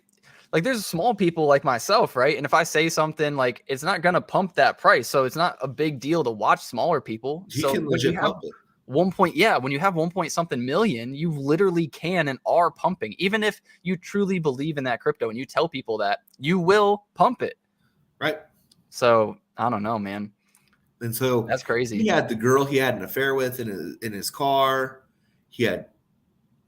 like there's small people like myself, right? And if I say something like it's not gonna pump that price, so it's not a big deal to watch smaller people. He can legit pump it. When you have 1 point something million, you literally can and are pumping. Even if you truly believe in that crypto and you tell people that, you will pump it. Right. So I don't know, man. And so that's crazy. He had the girl he had an affair with in his car. He had,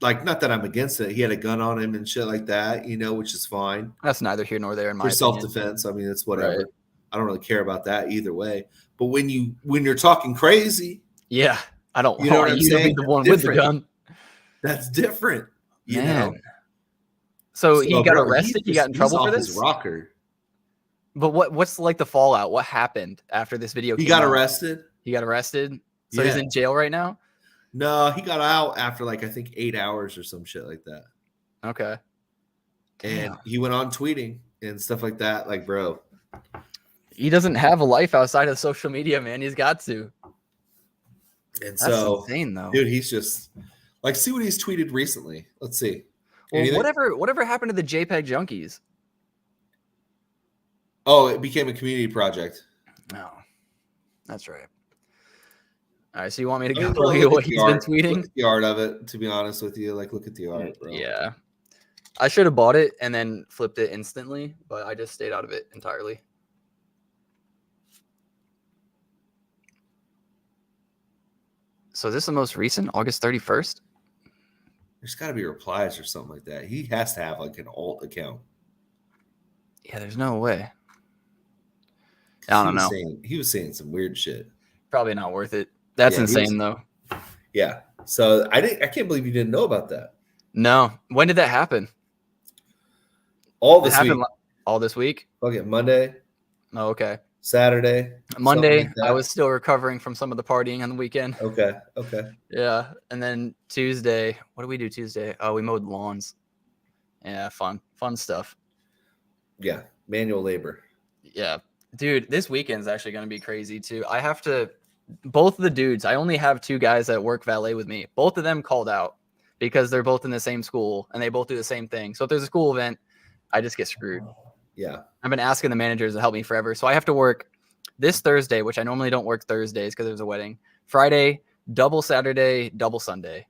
like, not that I'm against it. He had a gun on him and shit like that, which is fine. That's neither here nor there in my opinion. Self-defense. I mean, it's whatever. Right. I don't really care about that either way. But when you're talking crazy, yeah, I don't want you to be the one with the gun. That's different, you know. So he got arrested. He got in trouble for this. His rocker. But what's like the fallout? What happened after this video? He got arrested. He got arrested. So he's in jail right now? No, he got out after like I think 8 hours or some shit like that. Okay. Damn. And he went on tweeting and stuff like that. Like, bro, he doesn't have a life outside of social media, man. He's got to. And That's so, insane, though. dude, he's just like, see what he's tweeted recently. Let's see. Well, whatever happened to the JPEG junkies? Oh, it became a community project. No, that's right. All right, so you want me to I mean, go look at what he's been tweeting? Look at the art of it, to be honest with you. Like, look at the art, bro. Yeah. I should have bought it and then flipped it instantly, but I just stayed out of it entirely. So is this the most recent, August 31st? There's got to be replies or something like that. He has to have like an alt account. Yeah, there's no way. I don't know. He was saying some weird shit. Probably not worth it. That's insane, though. Yeah. So I can't believe you didn't know about that. No. When did that happen? All this week. All this week? Okay, Monday. Oh, okay. Saturday. Monday, like I was still recovering from some of the partying on the weekend. Okay. Yeah. And then Tuesday, what did we do Tuesday? Oh, we mowed lawns. Yeah, fun stuff. Yeah, manual labor. Yeah. Dude, this weekend's actually going to be crazy too. Both of the dudes, I only have 2 guys that work valet with me. Both of them called out because they're both in the same school and they both do the same thing. So if there's a school event, I just get screwed. Yeah. I've been asking the managers to help me forever. So I have to work this Thursday, which I normally don't work Thursdays because there's a wedding. Friday, double Saturday, double Sunday.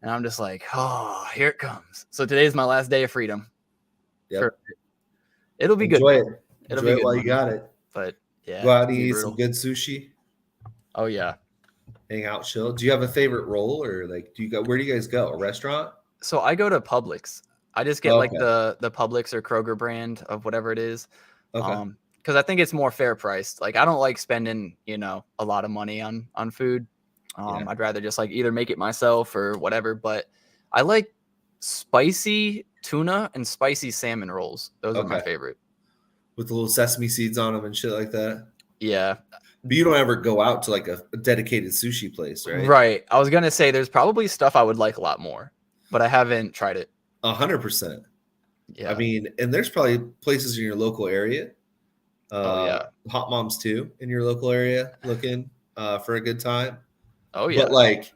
And I'm just like, oh, here it comes. So today's my last day of freedom. Yep. It'll be good. Enjoy it. It'll Enjoy be it while you got it. But yeah. Go out and eat some good sushi. Oh yeah. Hang out, chill. Do you have a favorite roll or like where do you guys go? A restaurant? So I go to Publix. I just get like the Publix or Kroger brand of whatever it is. Okay. Because I think it's more fair priced. Like I don't like spending, a lot of money on food. I'd rather just like either make it myself or whatever. But I like spicy tuna and spicy salmon rolls. Those are my favorite. With the little sesame seeds on them and shit like that. Yeah. But you don't ever go out to like a dedicated sushi place, right? Right. I was gonna say there's probably stuff I would like a lot more, but I haven't tried it. 100%. Yeah. I mean, and there's probably places in your local area. Hot moms too in your local area looking for a good time. Oh yeah. But like,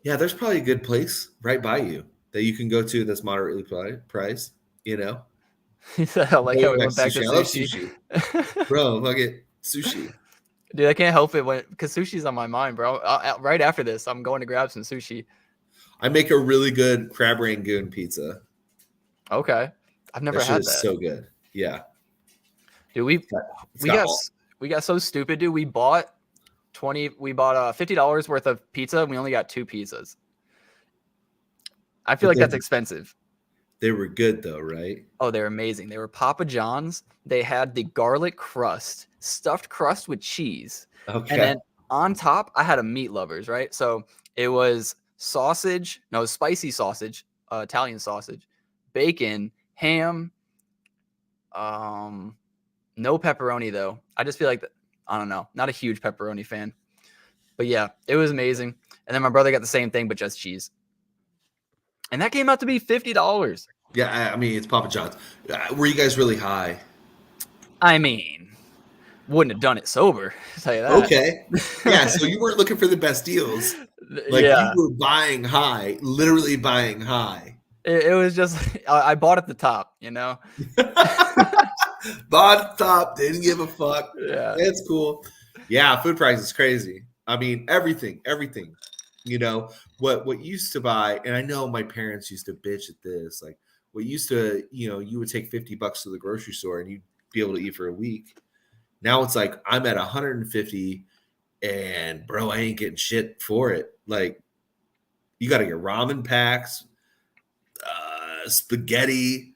yeah, there's probably a good place right by you that you can go to that's moderately priced. I like how we went back to sushi. I love sushi. Bro, fuck it. Sushi. Dude, I can't help it because sushi's on my mind, bro. Right after this, I'm going to grab some sushi. I make a really good crab rangoon pizza. Okay. I've never had that. So good. Yeah. Dude, we got so stupid, dude. We bought $50 worth of pizza and we only got 2 pizzas. I feel like that's expensive. They were good though, right? Oh, they're amazing. They were Papa John's. They had the garlic crust, stuffed crust with cheese. Okay. And then on top, I had a meat lovers, right? So it was spicy sausage, Italian sausage, bacon, ham, no pepperoni though. I just feel like I don't know, not a huge pepperoni fan. But yeah, it was amazing. And then my brother got the same thing, but just cheese. And that came out to be $50. Yeah, I mean, it's Papa John's. Were you guys really high? I mean, wouldn't have done it sober, I'll tell you that. Okay. Yeah, so you weren't looking for the best deals. Like you were buying high, literally buying high. It was just, I bought at the top, Bought at the top, didn't give a fuck. Yeah. That's cool. Yeah, food price is crazy. I mean, everything. What used to buy, and I know my parents used to bitch at this, like what used to, you would take $50 to the grocery store and you'd be able to eat for a week. Now it's like I'm at 150 and bro, I ain't getting shit for it. Like you got to get ramen packs, spaghetti,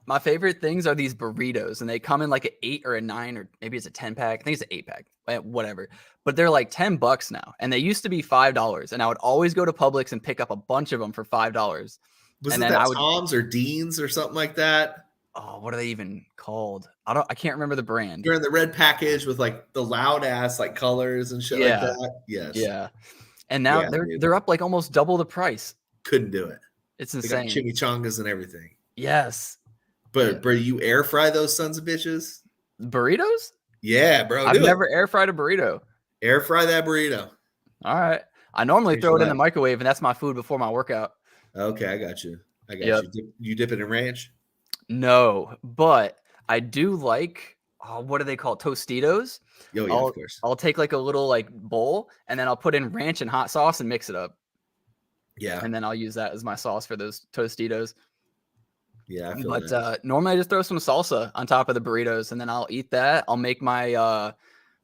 My favorite things are these burritos, and they come in like an 8 or a 9, or maybe it's a 10-pack. I think it's an 8-pack, whatever. But they're like $10 now, and they used to be $5. And I would always go to Publix and pick up a bunch of them for $5. Was it that Tom's or Dean's or something like that? Oh, what are they even called? I can't remember the brand. They're in the red package with like the loud ass like colors and shit like Yeah. that. Yes. Yeah. And now Yeah, dude. they're up like almost double the price. Couldn't do it. It's They got insane. chimichangas and everything. Yes. But bro, you air fry those sons of bitches? Burritos? Yeah, bro. I've never air fried a burrito. Air fry that burrito. All right. I normally throw it in the microwave, and that's my food before my workout. Okay, I got you. You. You dip it in ranch? No, but I do like, what do they call it? Tostitos. Oh, yeah, of course. I'll take like a little like bowl, and then I'll put in ranch and hot sauce and mix it up. Yeah. And then I'll use that as my sauce for those Tostitos. Yeah, I feel that. Normally I just throw some salsa on top of the burritos, and then I'll eat that. I'll make my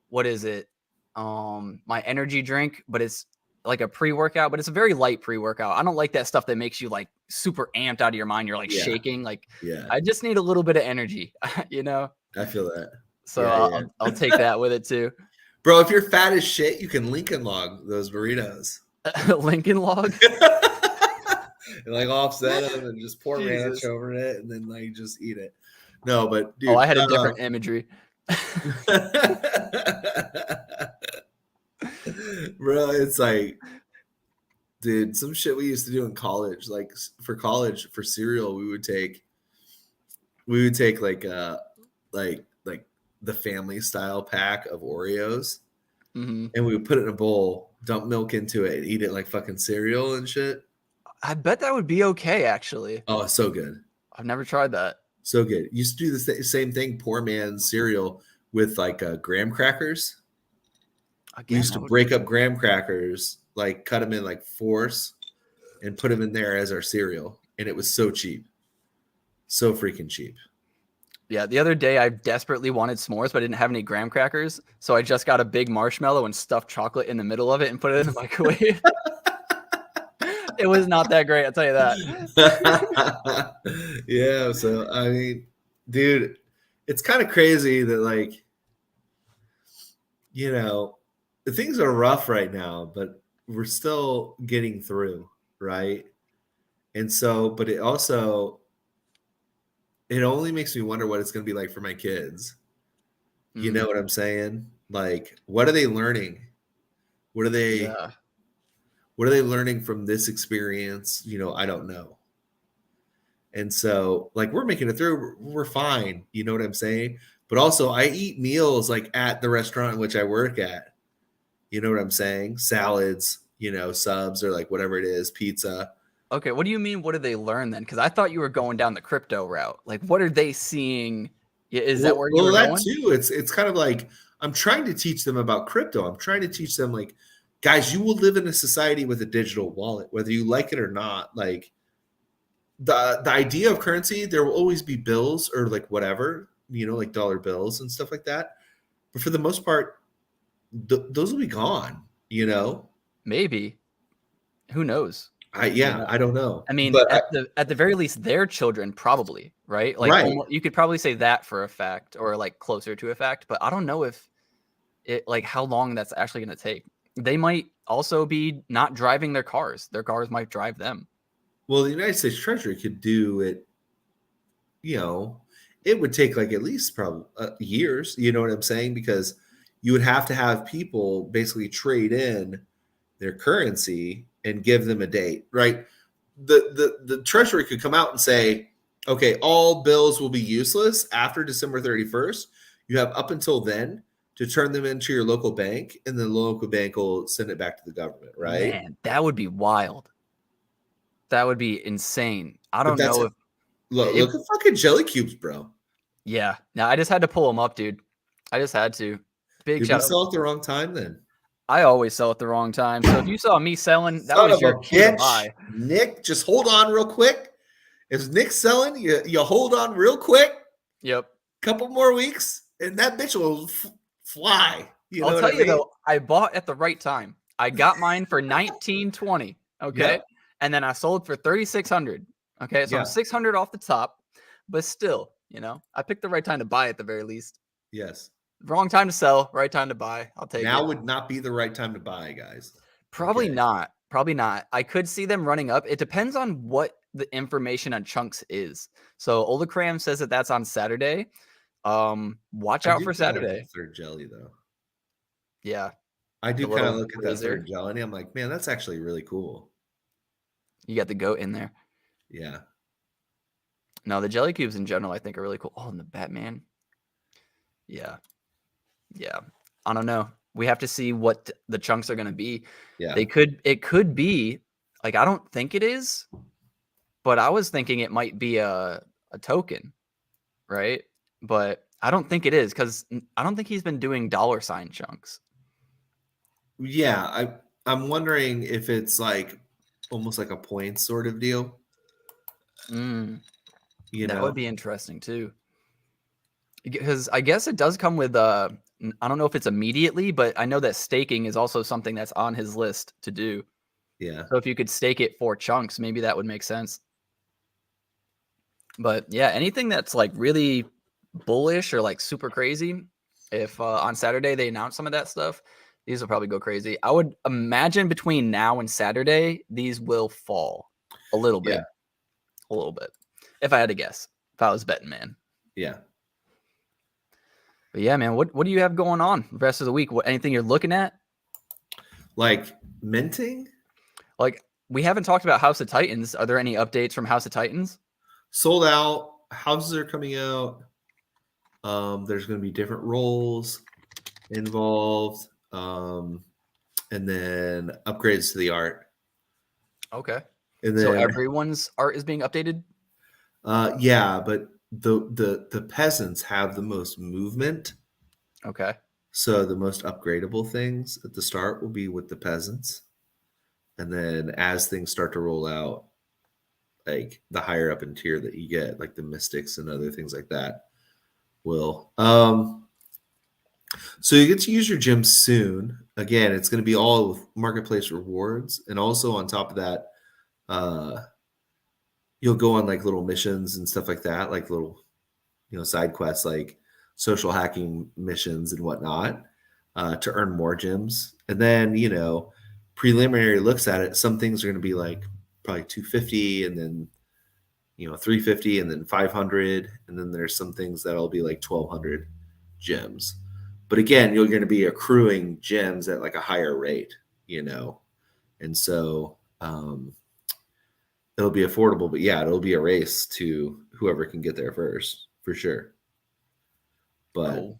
what is it? My energy drink, but it's like a pre-workout, but it's a very light pre-workout. I don't like that stuff that makes you like super amped out of your mind. You're like shaking. Like, I just need a little bit of energy, you know? I feel that. So I'll take that with it too. Bro, if you're fat as shit, you can Lincoln log those burritos. Lincoln log? And like offset them and just pour ranch over it and then like just eat it. No, but dude. I had a different imagery. Bro, it's like, dude, some shit we used to do in college. Like for college, for cereal, we would take like the family style pack of Oreos, and we would put it in a bowl, dump milk into it, and eat it like fucking cereal and shit. I bet that would be okay, actually. Oh, it's so good. I've never tried that. So good. Used to do the same thing, poor man's cereal with like graham crackers. Again, we used to break up graham crackers, like cut them in like fours and put them in there as our cereal. And it was so cheap. So freaking cheap. Yeah, the other day I desperately wanted s'mores, but I didn't have any graham crackers. So I just got a big marshmallow and stuffed chocolate in the middle of it and put it in the microwave. It was not that great, I'll tell you that. Yeah, so I mean, dude, it's kind of crazy that like, you know, things are rough right now, but we're still getting through, right? And so, but it only makes me wonder what it's going to be like for my kids. You know what I'm saying? Like, what are they learning? What are they learning from this experience? You know, I don't know. And so, like, we're making it through. We're fine. You know what I'm saying? But also, I eat meals like at the restaurant in which I work at. You know what I'm saying? Salads, you know, subs or like whatever it is, pizza. Okay, what do you mean? What do they learn then? Because I thought you were going down the crypto route. Like, what are they seeing? Is that where you're going? Too. It's kind of like I'm trying to teach them about crypto. I'm trying to teach them like, guys, you will live in a society with a digital wallet, whether you like it or not. Like the idea of currency, there will always be bills or like whatever, you know, like dollar bills and stuff like that. But for the most part, those will be gone, you know? Maybe. Who knows? I don't know. I mean, but at the very least, their children probably, right? Like, almost, you could probably say that for a fact, or like closer to a fact. But I don't know if it, like, how long that's actually going to take. They might also be not driving their cars. Their cars might drive them. Well, the United States Treasury could do it. You know, it would take like at least probably years. You know what I'm saying? Because you would have to have people basically trade in their currency and give them a date, right? The Treasury could come out and say, okay, all bills will be useless after December 31st. You have up until then to turn them into your local bank, and then the local bank will send it back to the government, right? Man, that would be wild. That would be insane. I don't know if look at fucking jelly cubes, bro. Yeah. Now I just had to pull them up, dude. I just had to. Big Did shout we sell at the wrong time then? I always sell at the wrong time. So if you saw me selling, that was your cue to buy. Nick, just hold on real quick. If Nick's selling, you hold on real quick. Yep. Couple more weeks, and that bitch will fly. I'll tell you though, I bought at the right time. I got mine for $19.20. Okay. Yep. And then I sold for $3,600. Okay. So I'm $600 off the top, but still, you know, I picked the right time to buy at the very least. Yes. Wrong time to sell, right time to buy. I'll take it. Now would not be the right time to buy, guys. Probably not. Probably not. I could see them running up. It depends on what the information on chunks is. So Olicram says that that's on Saturday. Watch I out do for kind of like Saturday. the third jelly though. Yeah, I the do kind of little look at that laser. third jelly and I'm like, man, that's actually really cool. You got the goat in there. Yeah. No, the jelly cubes in general, I think, are really cool. Oh, and the Batman. Yeah. Yeah. I don't know. We have to see what the chunks are going to be. Yeah. It could be like, I don't think it is, but I was thinking it might be a token, right? But I don't think it is because I don't think he's been doing $ chunks. Yeah. I'm wondering if it's like almost like a point sort of deal, you That would know? be interesting too. Because I guess it does come with I don't know if it's immediately, but I know that staking is also something that's on his list to do. Yeah. So if you could stake it for chunks, maybe that would make sense. But yeah, anything that's like really bullish or like super crazy, if on Saturday they announce some of that stuff, these will probably go crazy. I would imagine between now and Saturday, these will fall a little bit. Yeah. A little bit. If I had to guess, if I was betting, man. Yeah. But yeah, man, what do you have going on the rest of the week? What anything you're looking at? Like minting? Like we haven't talked about House of Titans. Are there any updates from House of Titans? Sold out. Houses are coming out. There's going to be different roles involved. And then upgrades to the art. Okay. And So then everyone's art is being updated? yeah, but the peasants have the most movement. Okay. So the most upgradable things at the start will be with the peasants. And then as things start to roll out, like the higher up in tier that you get, like the mystics and other things like that, will. So you get to use your gym soon. Again, it's going to be all with marketplace rewards, and also on top of that, you'll go on like little missions and stuff like that, like little side quests, like social hacking missions and whatnot, to earn more gems. And then preliminary looks at it, some things are going to be like probably 250, and then 350, and then 500, and then there's some things that'll be like 1200 gems. But again, you're going to be accruing gems at like a higher rate, and so it'll be affordable. But yeah, it'll be a race to whoever can get there first, for sure. But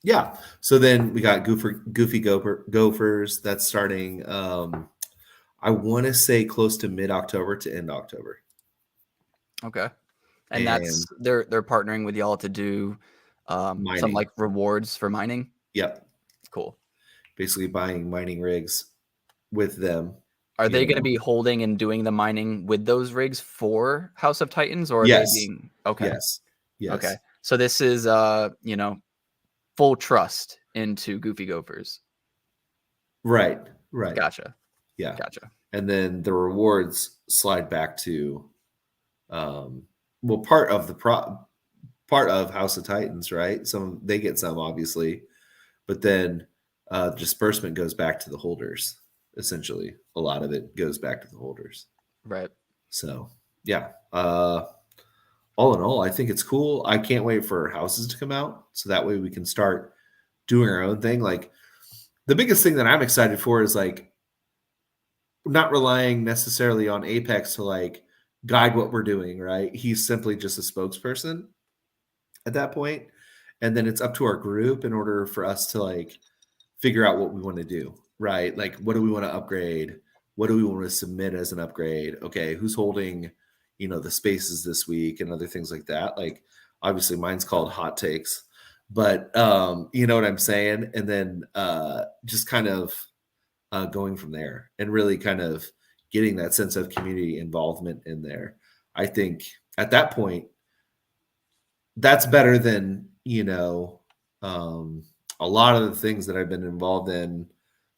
yeah, so then we got Goofy Gophers. That's starting. I want to say close to mid-October to end October. Okay. And that's they're partnering with y'all to do some like rewards for mining. Yep. Cool. Basically buying mining rigs with them. Are they going to be holding and doing the mining with those rigs for House of Titans, or are yes. they being okay? Yes. Yes. Okay. So this is full trust into Goofy Gophers. Right. Right. Gotcha. Yeah. Gotcha. And then the rewards slide back to part of House of Titans, right? They get some, obviously, but then disbursement goes back to the holders. Essentially, a lot of it goes back to the holders. Right. So yeah. All in all, I think it's cool. I can't wait for houses to come out, so that way we can start doing our own thing. Like the biggest thing that I'm excited for is like not relying necessarily on Apex to like guide what we're doing, right? He's simply just a spokesperson at that point. And then it's up to our group in order for us to like figure out what we want to do, right? Like, what do we want to upgrade? What do we want to submit as an upgrade? Okay, who's holding, the spaces this week and other things like that. Like, obviously mine's called hot takes, but you know what I'm saying? And then just kind of going from there and really kind of getting that sense of community involvement in there. I think at that point, that's better than, a lot of the things that I've been involved in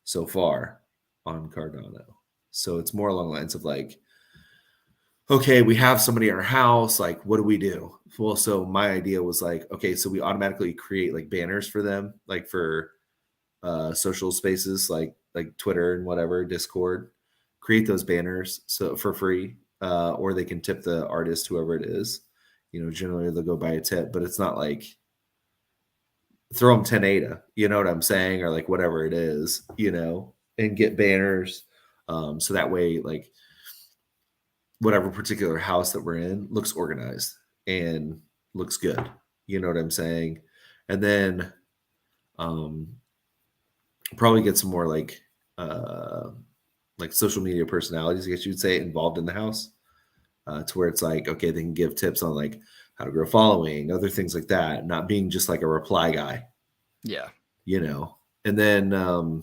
so far on Cardano. So it's more along the lines of like, okay, we have somebody in our house. Like, what do we do? Well, so my idea was like, okay, so we automatically create like banners for them, like for social spaces, like Twitter and whatever, Discord, create those banners so for free, or they can tip the artist, whoever it is, generally they'll go buy a tip, but it's not like throw them 10 ADA, you know what I'm saying? Or like whatever it is, and get banners. So that way, like whatever particular house that we're in looks organized and looks good. You know what I'm saying? And then probably get some more like social media personalities, I guess you'd say, involved in the house, to where it's like, okay, they can give tips on like how to grow following, other things like that, not being just like a reply guy. Yeah. And then, and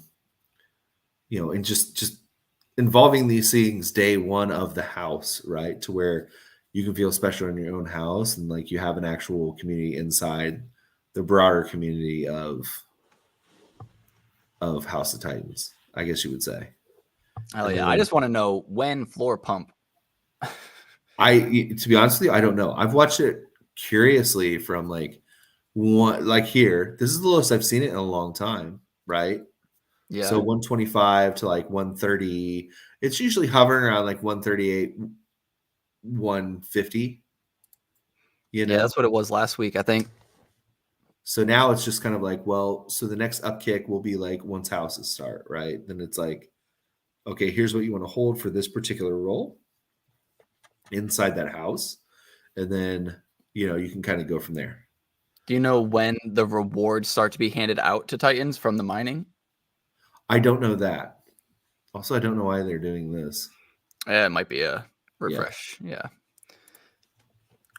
just involving these things day one of the house, right? To where you can feel special in your own house and like you have an actual community inside the broader community of House of Titans, I guess you would say. Oh yeah. I just want to know when floor pump. To be honest with you, I don't know. I've watched it curiously from like here. This is the lowest I've seen it in a long time, right? Yeah. So 125 to like 130. It's usually hovering around like 138, 150. Yeah, that's what it was last week, I think. So now it's just kind of like, well, so the next upkick will be like once houses start, right? Then it's like, okay, here's what you want to hold for this particular role inside that house. And then, you can kind of go from there. Do you know when the rewards start to be handed out to Titans from the mining? I don't know that. Also, I don't know why they're doing this. It might be a refresh. Yeah.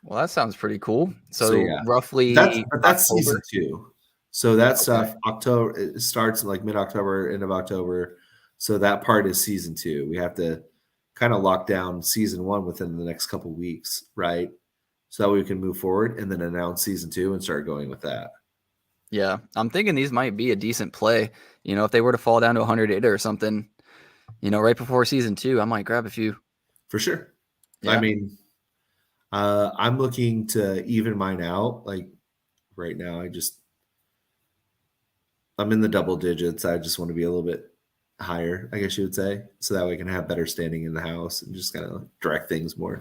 Well, that sounds pretty cool. So roughly that's season 2. So that stuff October, it starts like mid-October, end of October. So that part is season 2. We have to kind of lock down season 1 within the next couple weeks, right? So that way we can move forward and then announce season 2 and start going with that. Yeah, I'm thinking these might be a decent play. If they were to fall down to 100 ADA or something, right before season 2, I might grab a few. For sure. Yeah. I mean, I'm looking to even mine out. Like right now, I'm in the double digits. I just want to be a little bit higher, I guess you would say, so that way I can have better standing in the house and just kind of direct things more.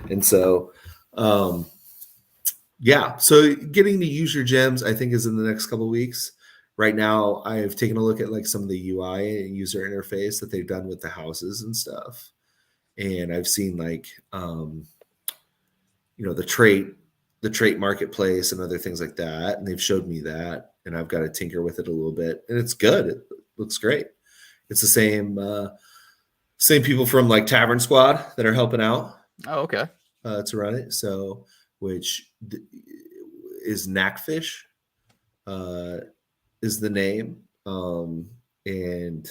And so, so getting to use your gems, I think, is in the next couple of weeks. Right now, I've taken a look at like some of the UI and user interface that they've done with the houses and stuff. And I've seen like, the trait marketplace and other things like that. And they've showed me that, and I've got to tinker with it a little bit, and it's good. It looks great. It's the same people from like Tavern Squad that are helping out. Oh, okay. To run it. So, which is Knackfish, is the name. And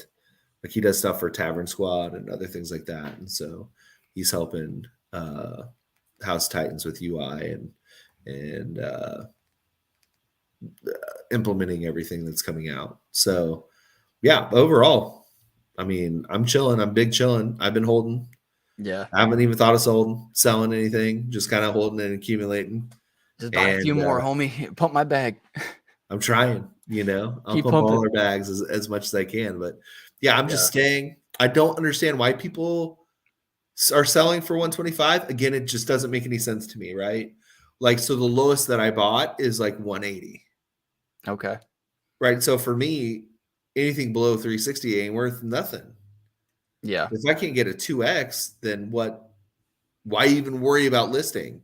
like he does stuff for Tavern Squad and other things like that. And so he's helping House Titans with UI and implementing everything that's coming out. So yeah, overall, I mean, I'm chilling. I'm big chilling. I've been holding. Yeah. I haven't even thought of selling anything, just kind of holding and accumulating. Just buy a few more, homie. Pump my bag. I'm trying, I'll Keep pump pumping. all our bags as much as I can. But yeah, I'm just staying. I don't understand why people are selling for 125. Again, it just doesn't make any sense to me, right? Like, so the lowest that I bought is like 180. Okay. Right. So for me, anything below 360 ain't worth nothing. Yeah. If I can't get a 2X, then why even worry about listing?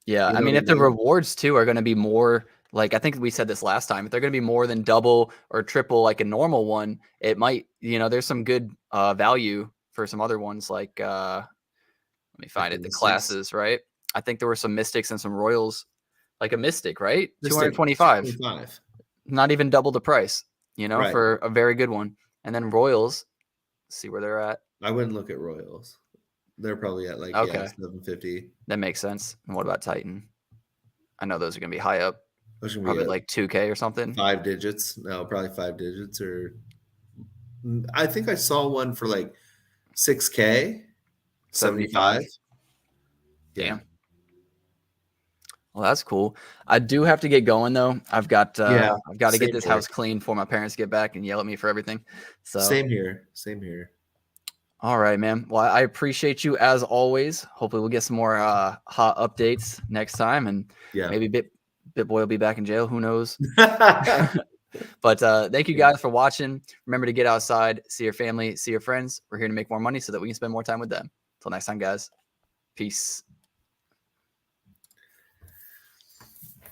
Yeah. I mean, if the rewards too are going to be more, like, I think we said this last time, if they're going to be more than double or triple like a normal one, it might, there's some good value for some other ones. Like, let me find it. The classes, right? I think there were some mystics and some royals, like a mystic, right? 225. Not even double the price, Right. for a very good one. And then royals, see where they're at. I wouldn't look at royals. They're probably at like 750. That makes sense. And what about Titan? I know those are going to be high up. Those are probably like 2K or something. 5 digits. No, probably 5 digits. Or I think I saw one for like 6K, 75. Damn. Yeah. Well, that's cool. I do have to get going though. I've got to get this house clean before my parents get back and yell at me for everything. So same here. All right, man. Well, I appreciate you as always. Hopefully we'll get some more hot updates next time, and maybe Bit Boy will be back in jail. Who knows? But thank you guys for watching. Remember to get outside, see your family, see your friends. We're here to make more money so that we can spend more time with them. Until next time, guys. Peace.